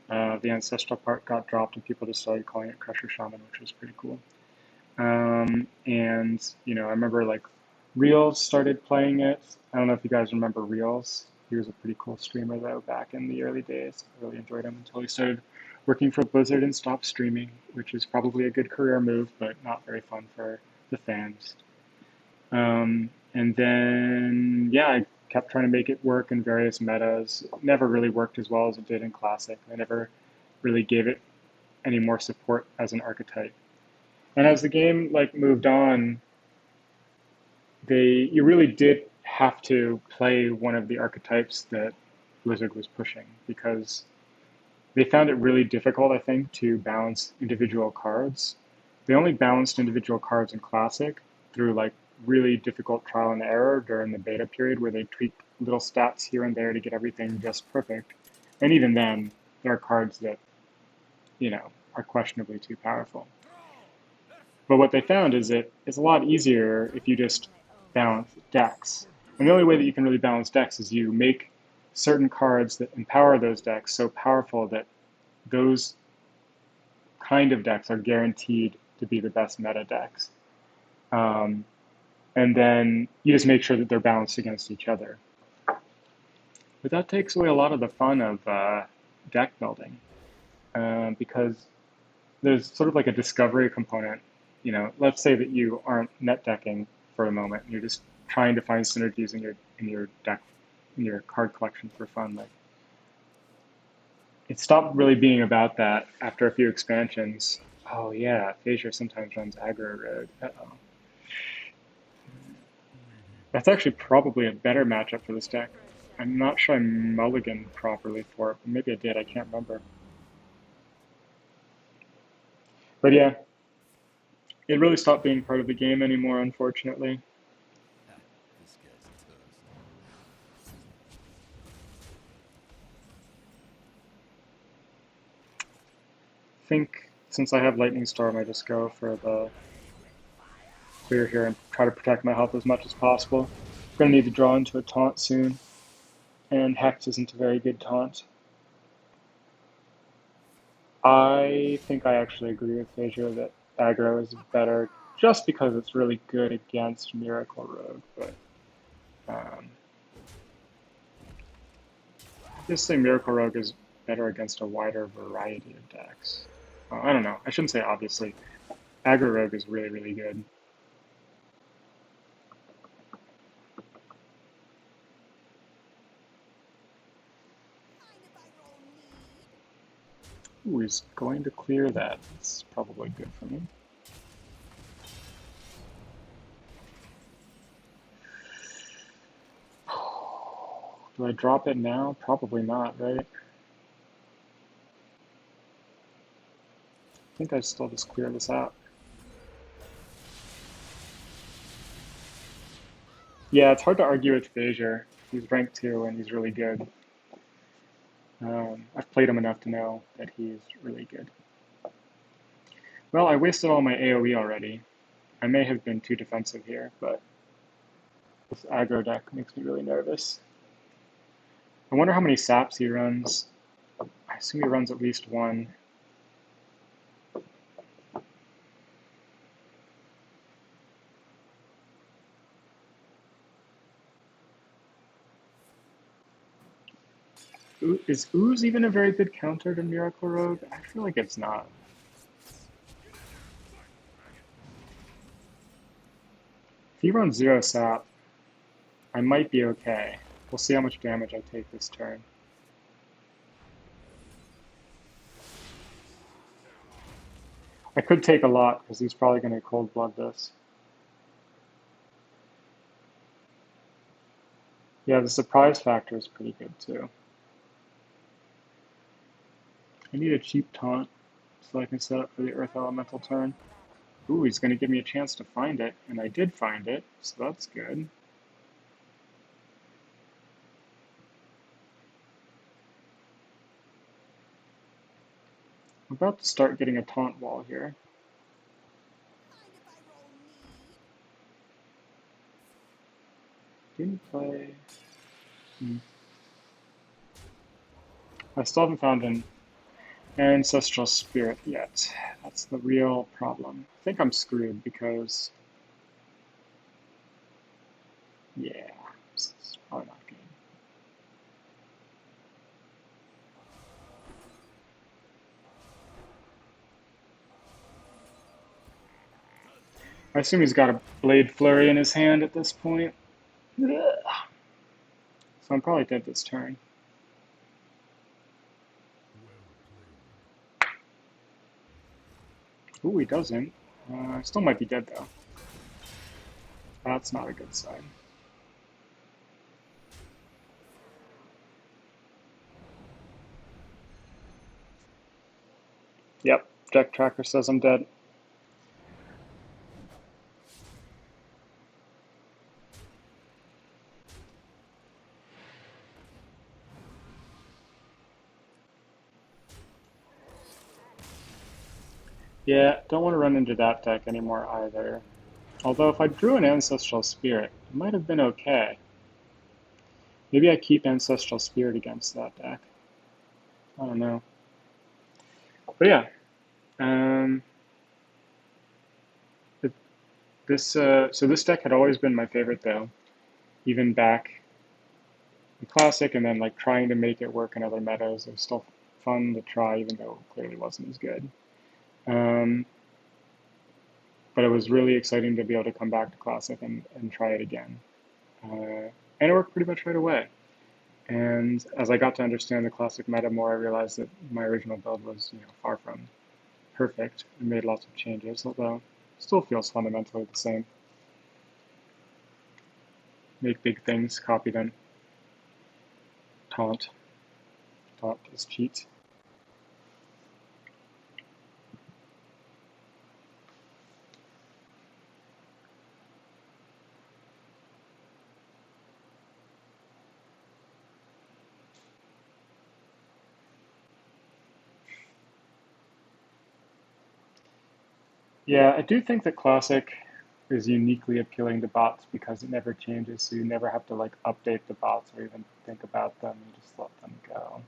The Ancestral part got dropped and people just started calling it Crusher Shaman, which was pretty cool. And, you know, I remember like Reels started playing it. I don't know if you guys remember Reels. He was a pretty cool streamer though back in the early days. I really enjoyed him until he started working for Blizzard and stopped streaming, which is probably a good career move, but not very fun for the fans. And then, yeah, I kept trying to make it work in various metas. It never really worked as well as it did in Classic. I never really gave it any more support as an archetype. And as the game like moved on, you really did have to play one of the archetypes that Blizzard was pushing because they found it really difficult, I think, to balance individual cards. They only balanced individual cards in Classic through like really difficult trial and error during the beta period where they tweaked little stats here and there to get everything just perfect. And even then, there are cards that, you know, are questionably too powerful. But what they found is that it's a lot easier if you just balance decks. And the only way that you can really balance decks is you make certain cards that empower those decks so powerful that those kind of decks are guaranteed to be the best meta decks. Um, and then you just make sure that they're balanced against each other. But that takes away a lot of the fun of deck building because there's sort of like a discovery component. You know, let's say that you aren't net decking for a moment. You're just trying to find synergies in your deck, in your card collection for fun. Like, it stopped really being about that after a few expansions. Oh yeah, Phasure sometimes runs aggro road. Uh-oh. That's actually probably a better matchup for this deck. I'm not sure I mulliganed properly for it, but maybe I did, I can't remember. But yeah, it really stopped being part of the game anymore, unfortunately. This guy's toast. I think since I have Lightning Storm, I just go for the clear here and try to protect my health as much as possible. I'm going to need to draw into a taunt soon, and Hex isn't a very good taunt. I think I actually agree with Phaedra that aggro is better just because it's really good against Miracle Rogue, but obviously Miracle Rogue is better against a wider variety of decks. I don't know, I shouldn't say obviously. Aggro Rogue is really, really good. Ooh, he's going to clear that. That's probably good for me. Do I drop it now? Probably not, right? I think I still just clear this out. Yeah, it's hard to argue with Phaedra. He's ranked 2 and he's really good. I've played him enough to know that he's really good. Well, I wasted all my AoE already. I may have been too defensive here, but this aggro deck makes me really nervous. I wonder how many saps he runs. I assume he runs at least one. Is Ooze even a very good counter to Miracle Rogue? I feel like it's not. If he runs 0 sap, I might be okay. We'll see how much damage I take this turn. I could take a lot, because he's probably going to cold blood this. Yeah, the surprise factor is pretty good too. I need a cheap taunt so I can set up for the Earth Elemental turn. Ooh, he's going to give me a chance to find it, and I did find it, so that's good. I'm about to start getting a taunt wall here. Didn't play... I still haven't found an Ancestral Spirit yet. That's the real problem. I think I'm screwed because... yeah, this is probably not good. I assume he's got a Blade Flurry in his hand at this point. Ugh. So I'm probably dead this turn. Ooh, he doesn't. Still might be dead though. That's not a good sign. Yep, deck tracker says I'm dead. Yeah, don't want to run into that deck anymore either. Although if I drew an Ancestral Spirit, it might have been okay. Maybe I keep Ancestral Spirit against that deck. I don't know. But yeah, um, so this deck had always been my favorite though, even back in Classic, and then like trying to make it work in other metas. It was still fun to try, even though it clearly wasn't as good. But it was really exciting to be able to come back to Classic and try it again. And it worked pretty much right away. And as I got to understand the Classic meta more, I realized that my original build was far from perfect and made lots of changes, although it still feels fundamentally the same. Make big things, copy them. Taunt. Taunt is cheat. Yeah, I do think that Classic is uniquely appealing to bots because it never changes, so you never have to like update the bots or even think about them. You just let them go.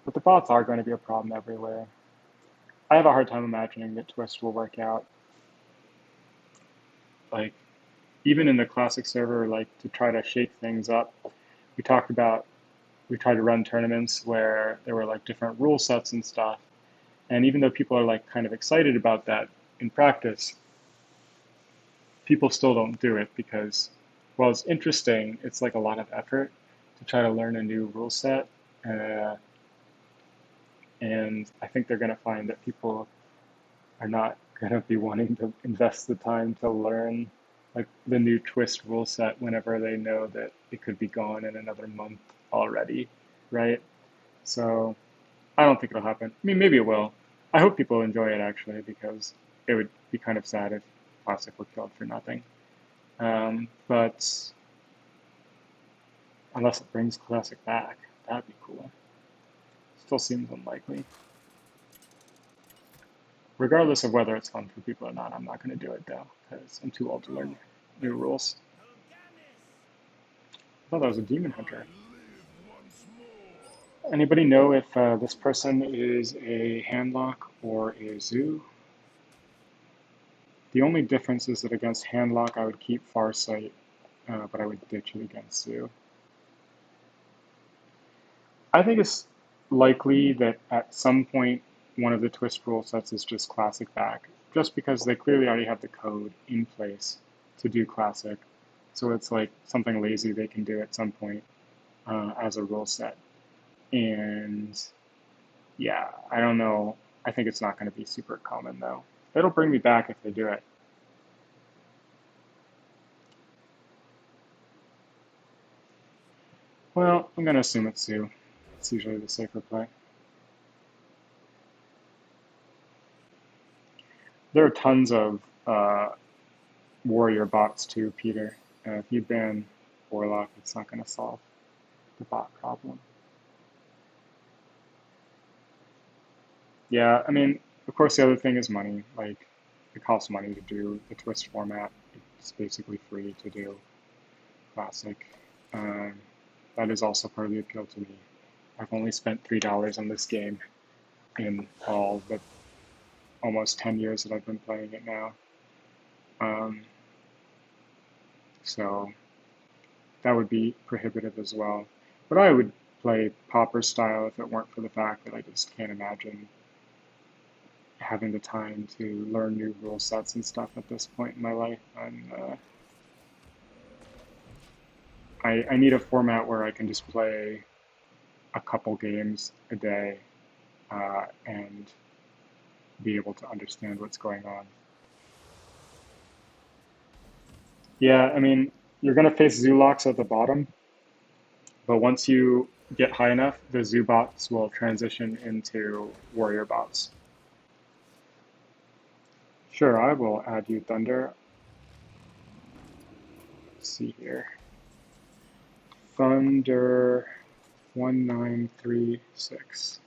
But the bots are going to be a problem everywhere. I have a hard time imagining that Twist will work out. Like, even in the Classic server, like to try to shake things up, we talked about we tried to run tournaments where there were like different rule sets and stuff. And even though people are like kind of excited about that in practice, people still don't do it because, while it's interesting, it's like a lot of effort to try to learn a new rule set. Uh, and I think they're going to find that people are not going to be wanting to invest the time to learn like the new Twist rule set whenever they know that it could be gone in another month already, right? So I don't think it'll happen. I mean, maybe it will. I hope people enjoy it actually because it would be kind of sad if Classic were killed for nothing. But unless it brings Classic back, that'd be cool. Still seems unlikely. Regardless of whether it's fun for people or not, I'm not going to do it though, because I'm too old to learn new rules. I thought that was a demon hunter. Anybody know if this person is a handlock or a zoo? The only difference is that against handlock, I would keep Farsight, but I would ditch it against zoo. I think it's likely that at some point one of the Twist rule sets is just Classic back, just because they clearly already have the code in place to do Classic. So it's like something lazy they can do at some point as a rule set. And yeah, I don't know. I think it's not going to be super common though. It'll bring me back if they do it. Well, I'm going to assume it's Zoo. It's usually the safer play. There are tons of warrior bots too, Peter. If you ban Warlock, it's not going to solve the bot problem. Yeah, I mean, of course, the other thing is money. Like, it costs money to do the Twist format. It's basically free to do Classic. Um, that is also part of the appeal to me. I've only spent $3 on this game in all the almost 10 years that I've been playing it now. Um, so that would be prohibitive as well. But I would play Pauper style if it weren't for the fact that I just can't imagine having the time to learn new rule sets and stuff at this point in my life. I need a format where I can just play a couple games a day and be able to understand what's going on. Yeah, I mean, you're going to face Zulocks at the bottom, but once you get high enough, the Zubots will transition into warrior bots. Sure, I will add you, Thunder. Let's see here. Thunder 1936.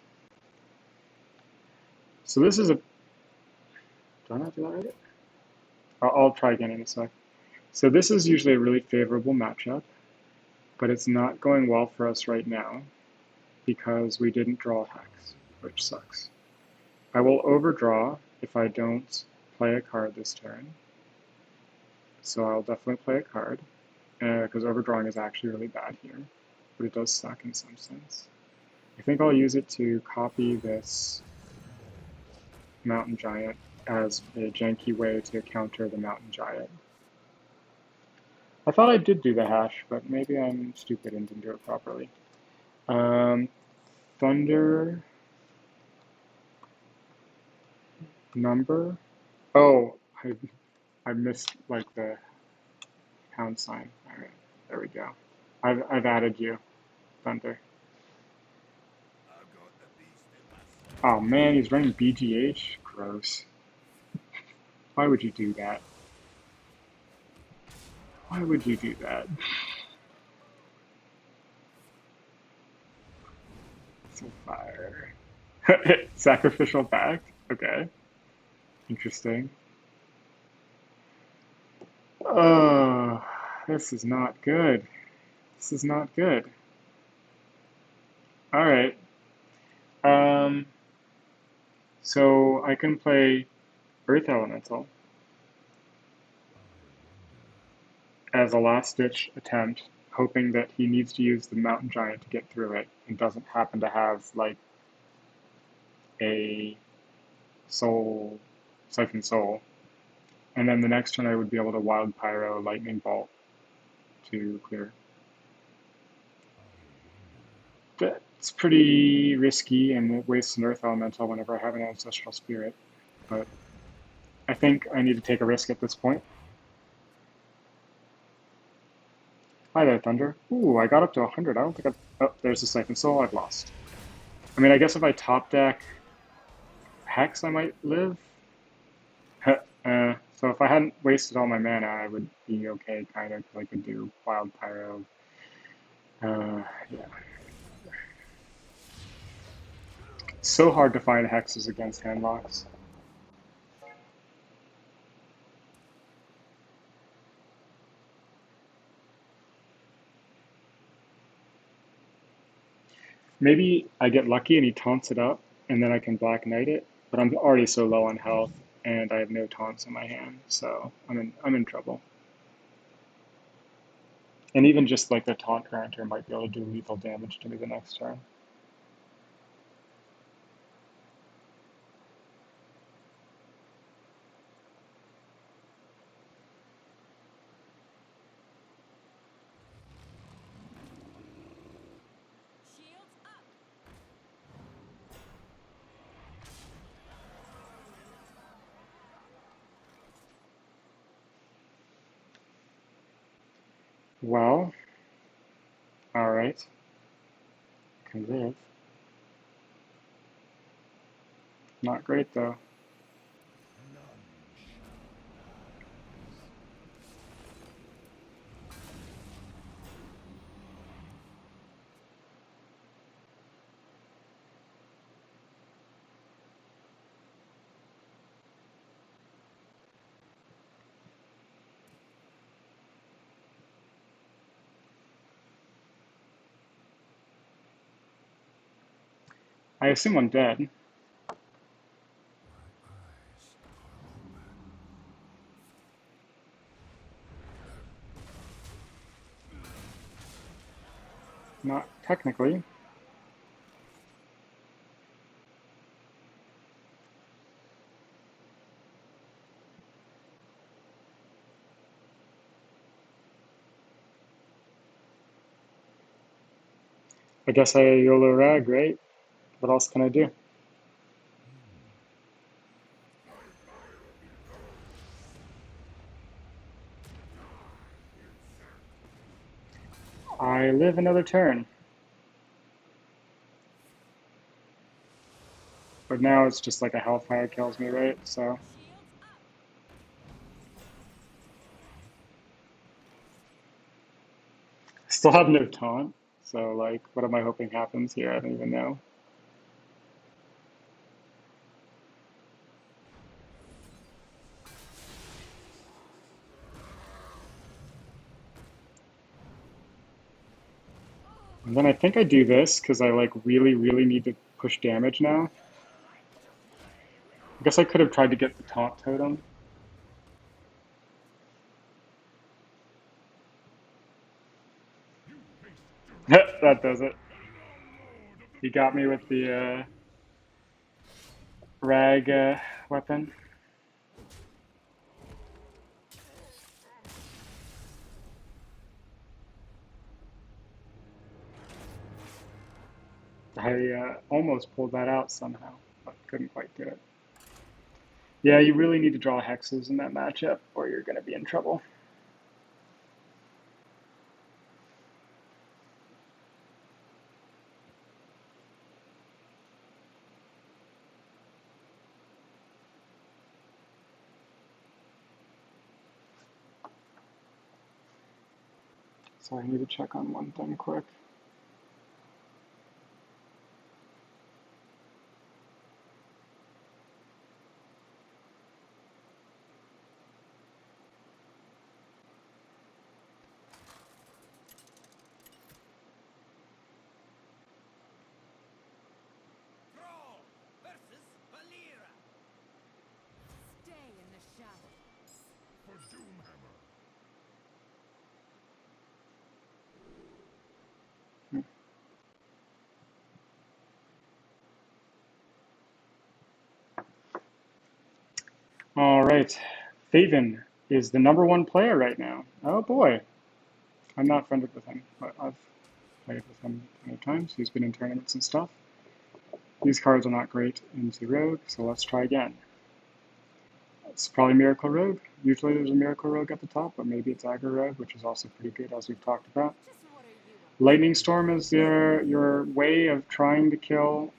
So this is a. Do I not do that right? I'll try again in a sec. So this is usually a really favorable matchup, but it's not going well for us right now because we didn't draw Hex, which sucks. I will overdraw if I don't play a card this turn. So I'll definitely play a card because overdrawing is actually really bad here, but it does suck in some sense. I think I'll use it to copy this Mountain Giant as a janky way to counter the Mountain Giant. I thought I did do the hash, but maybe I'm stupid and didn't do it properly. Thunder number. Oh, I missed like the pound sign. All right, there we go. I've added you, Thunder. Oh man, he's running BGH? Gross. Why would you do that? Why would you do that? So fire. Sacrificial back? Okay. Interesting. Oh, this is not good. This is not good. Alright. Um, so I can play Earth Elemental as a last-ditch attempt, hoping that he needs to use the Mountain Giant to get through it and doesn't happen to have, like, a soul, Siphon Soul. And then the next turn I would be able to Wild Pyro, Lightning Bolt to clear. That's pretty risky and it wastes an Earth Elemental whenever I have an Ancestral Spirit. But I think I need to take a risk at this point. Hi there, Thunder. Ooh, I got up to 100. I don't think I've... Oh, there's the Siphon Soul. I've lost. I mean, I guess if I top deck Hex, I might live. So if I hadn't wasted all my mana, I would be okay, kind of, because I could do Wild Pyro. Yeah. It's so hard to find hexes against handlocks. Maybe I get lucky and he taunts it up, and then I can Black Knight it. But I'm already so low on health, and I have no taunts in my hand, so I'm in trouble. And even just like the taunt granter might be able to do lethal damage to me the next turn. Well, alright. Can live. Not great though. I assume I'm dead. Not technically. I guess I YOLO rag, right? What else can I do? I live another turn. But now it's just like a Hellfire kills me, right? So still have no taunt. So like, what am I hoping happens here? I don't even know. And then I think I do this because I like really, really need to push damage now. I guess I could have tried to get the taunt totem. That does it. He got me with the rag weapon. I almost pulled that out somehow, but couldn't quite do it. Yeah, you really need to draw hexes in that matchup, or you're going to be in trouble. So I need to check on one thing quick. Thrall versus Valera. Stay in the shadows. For Doomhammer. All right, Faven is the #1 player right now. Oh boy, I'm not friended with him, but I've played with him many times. He's been in tournaments and stuff. These cards are not great into Rogue, so let's try again. It's probably Miracle Rogue. Usually there's a Miracle Rogue at the top, but maybe it's Aggro Rogue, which is also pretty good, as we've talked about. Just what are you up Lightning Storm is your way of trying to kill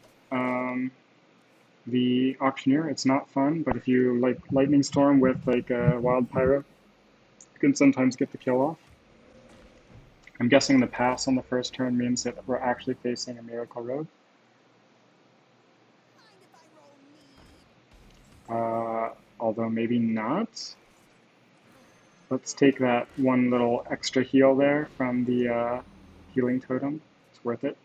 the Auctioneer. It's not fun, but if you like Lightning Storm with like a Wild Pyro, you can sometimes get the kill off. I'm guessing the pass on the first turn means that we're actually facing a Miracle Rogue. mind if I roll me? Although maybe not. Let's take that one little extra heal there from the healing totem. It's worth it.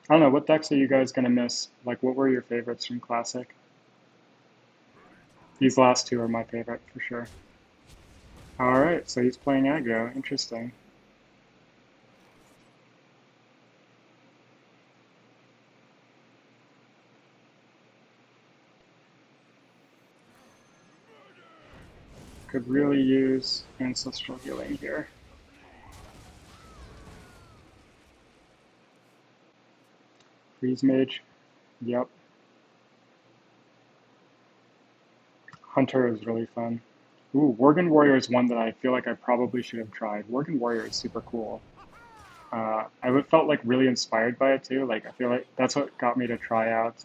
I don't know, what decks are you guys going to miss? Like, what were your favorites from Classic? These last two are my favorite, for sure. Alright, so he's playing aggro. Interesting. Could really use Ancestral healing here. Freeze Mage. Yep. Hunter is really fun. Ooh, Worgen Warrior is one that I feel like I probably should have tried. Worgen Warrior is super cool. I felt like really inspired by it too. Like I feel like that's what got me to try out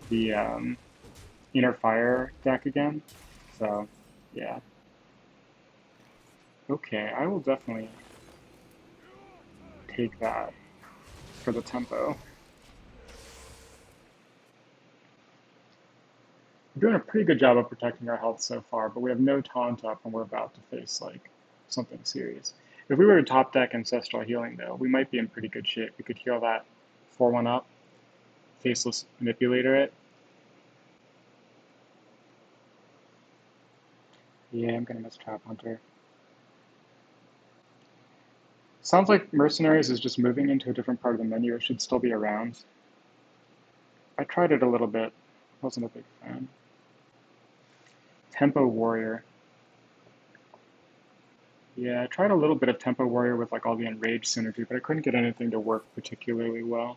the Inner Fire deck again. So, yeah. Okay, I will definitely take that for the tempo. We're doing a pretty good job of protecting our health so far, but we have no taunt up and we're about to face like something serious. If we were to top deck Ancestral Healing though, we might be in pretty good shape. We could heal that 4/1 up, Faceless Manipulator it. Yeah, I'm gonna miss Trap Hunter. Sounds like Mercenaries is just moving into a different part of the menu. It should still be around. I tried it a little bit. Wasn't a big fan. Tempo Warrior. Yeah, I tried a little bit of Tempo Warrior with like all the Enraged synergy, but I couldn't get anything to work particularly well.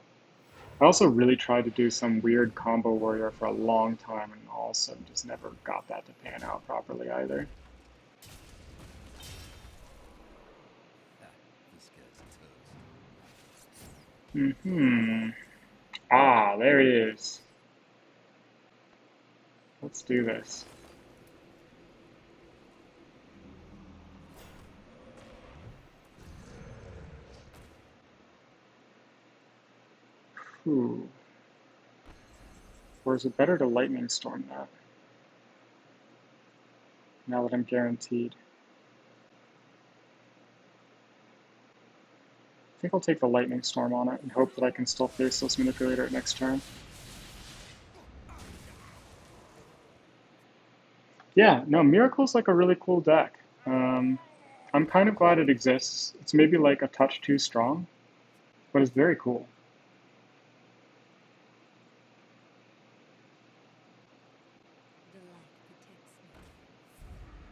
I also really tried to do some weird combo warrior for a long time and also just never got that to pan out properly either. This guy's toast. Ah, there he is. Let's do this. Whew. Or is it better to Lightning Storm that? Now that I'm guaranteed. I think I'll take the Lightning Storm on it and hope that I can still Faceless Manipulator it next turn. Yeah, no, Miracle's like a really cool deck. I'm kind of glad it exists. It's maybe like a touch too strong, but it's very cool. The light protects me.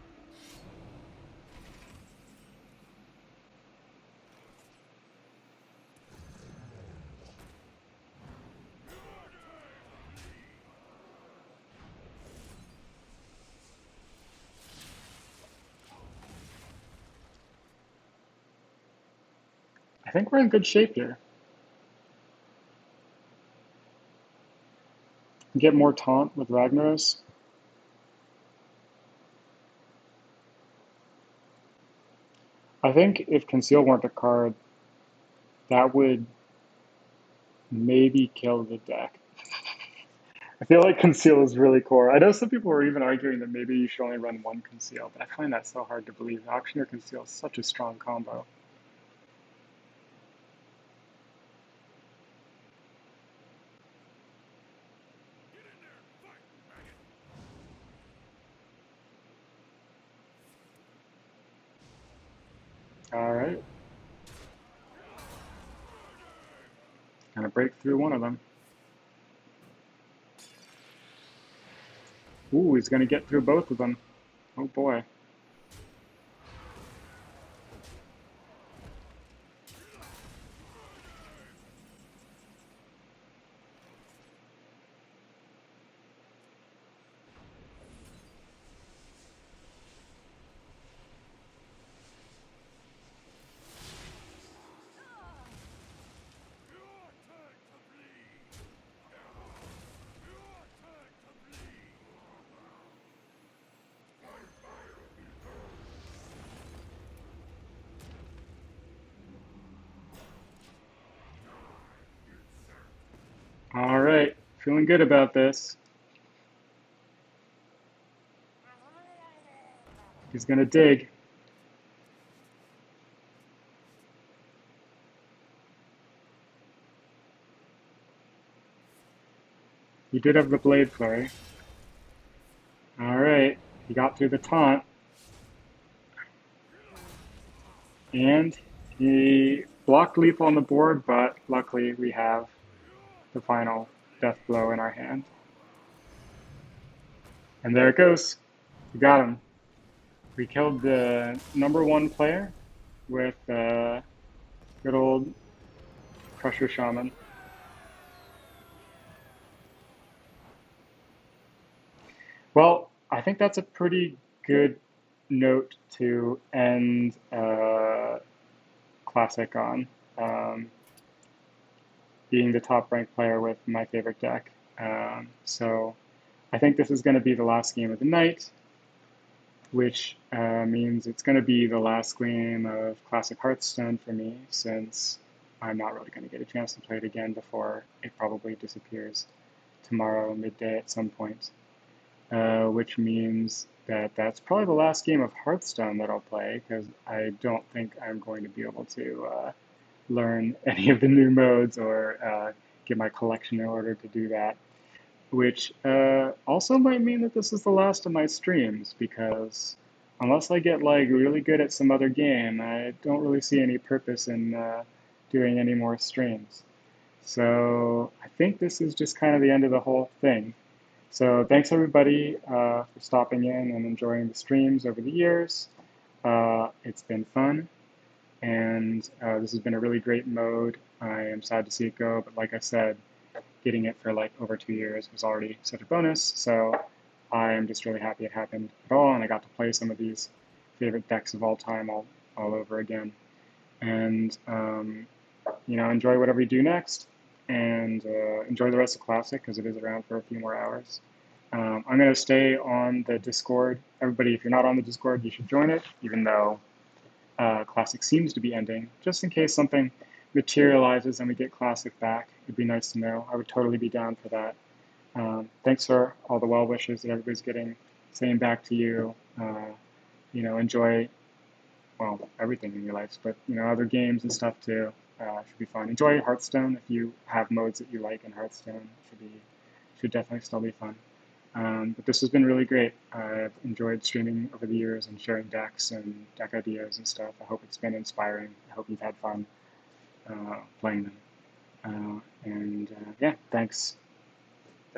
I think we're in good shape here. Get more taunt with Ragnaros. I think if Conceal weren't a card, that would maybe kill the deck. I feel like Conceal is really core. I know some people were even arguing that maybe you should only run one Conceal, but I find that so hard to believe. Auctioneer Conceal is such a strong combo. All right. Gonna break through one of them. Ooh, he's gonna get through both of them. Oh boy. All right, feeling good about this. He's gonna dig. He did have the Blade Flurry. All right, he got through the taunt. And he blocked lethal on the board, but luckily we have the final death blow in our hand. And there it goes. We got him. We killed the #1 player with good old Crusher Shaman. Well, I think that's a pretty good note to end Classic on. Being the top ranked player with my favorite deck. So I think this is going to be the last game of the night, which means it's going to be the last game of Classic Hearthstone for me, since I'm not really going to get a chance to play it again before it probably disappears tomorrow midday at some point. Which means that that's probably the last game of Hearthstone that I'll play, because I don't think I'm going to be able to learn any of the new modes or get my collection in order to do that. Which also might mean that this is the last of my streams, because unless I get like really good at some other game, I don't really see any purpose in doing any more streams. So I think this is just kind of the end of the whole thing. So thanks everybody for stopping in and enjoying the streams over the years. It's been fun, and this has been a really great mode. I am sad to see it go, but like I said, getting it for like over 2 years was already such a bonus. So I'm just really happy it happened at all, and I got to play some of these favorite decks of all time all over again. And enjoy whatever you do next, and enjoy the rest of Classic, because it is around for a few more hours. I'm going to stay on the Discord. Everybody, if you're not on the Discord, you should join it, even though Classic seems to be ending, just in case something materializes and we get Classic back. It'd be nice to know. I would totally be down for that. Thanks for all the well wishes that everybody's getting. Same back to you. Enjoy, well, everything in your lives, but other games and stuff too. Should be fun. Enjoy Hearthstone if you have modes that you like in Hearthstone. Should definitely still be fun. But this has been really great. I've enjoyed streaming over the years and sharing decks and deck ideas and stuff. I hope it's been inspiring. I hope you've had fun playing them. Yeah, thanks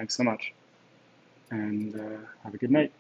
so much. And have a good night.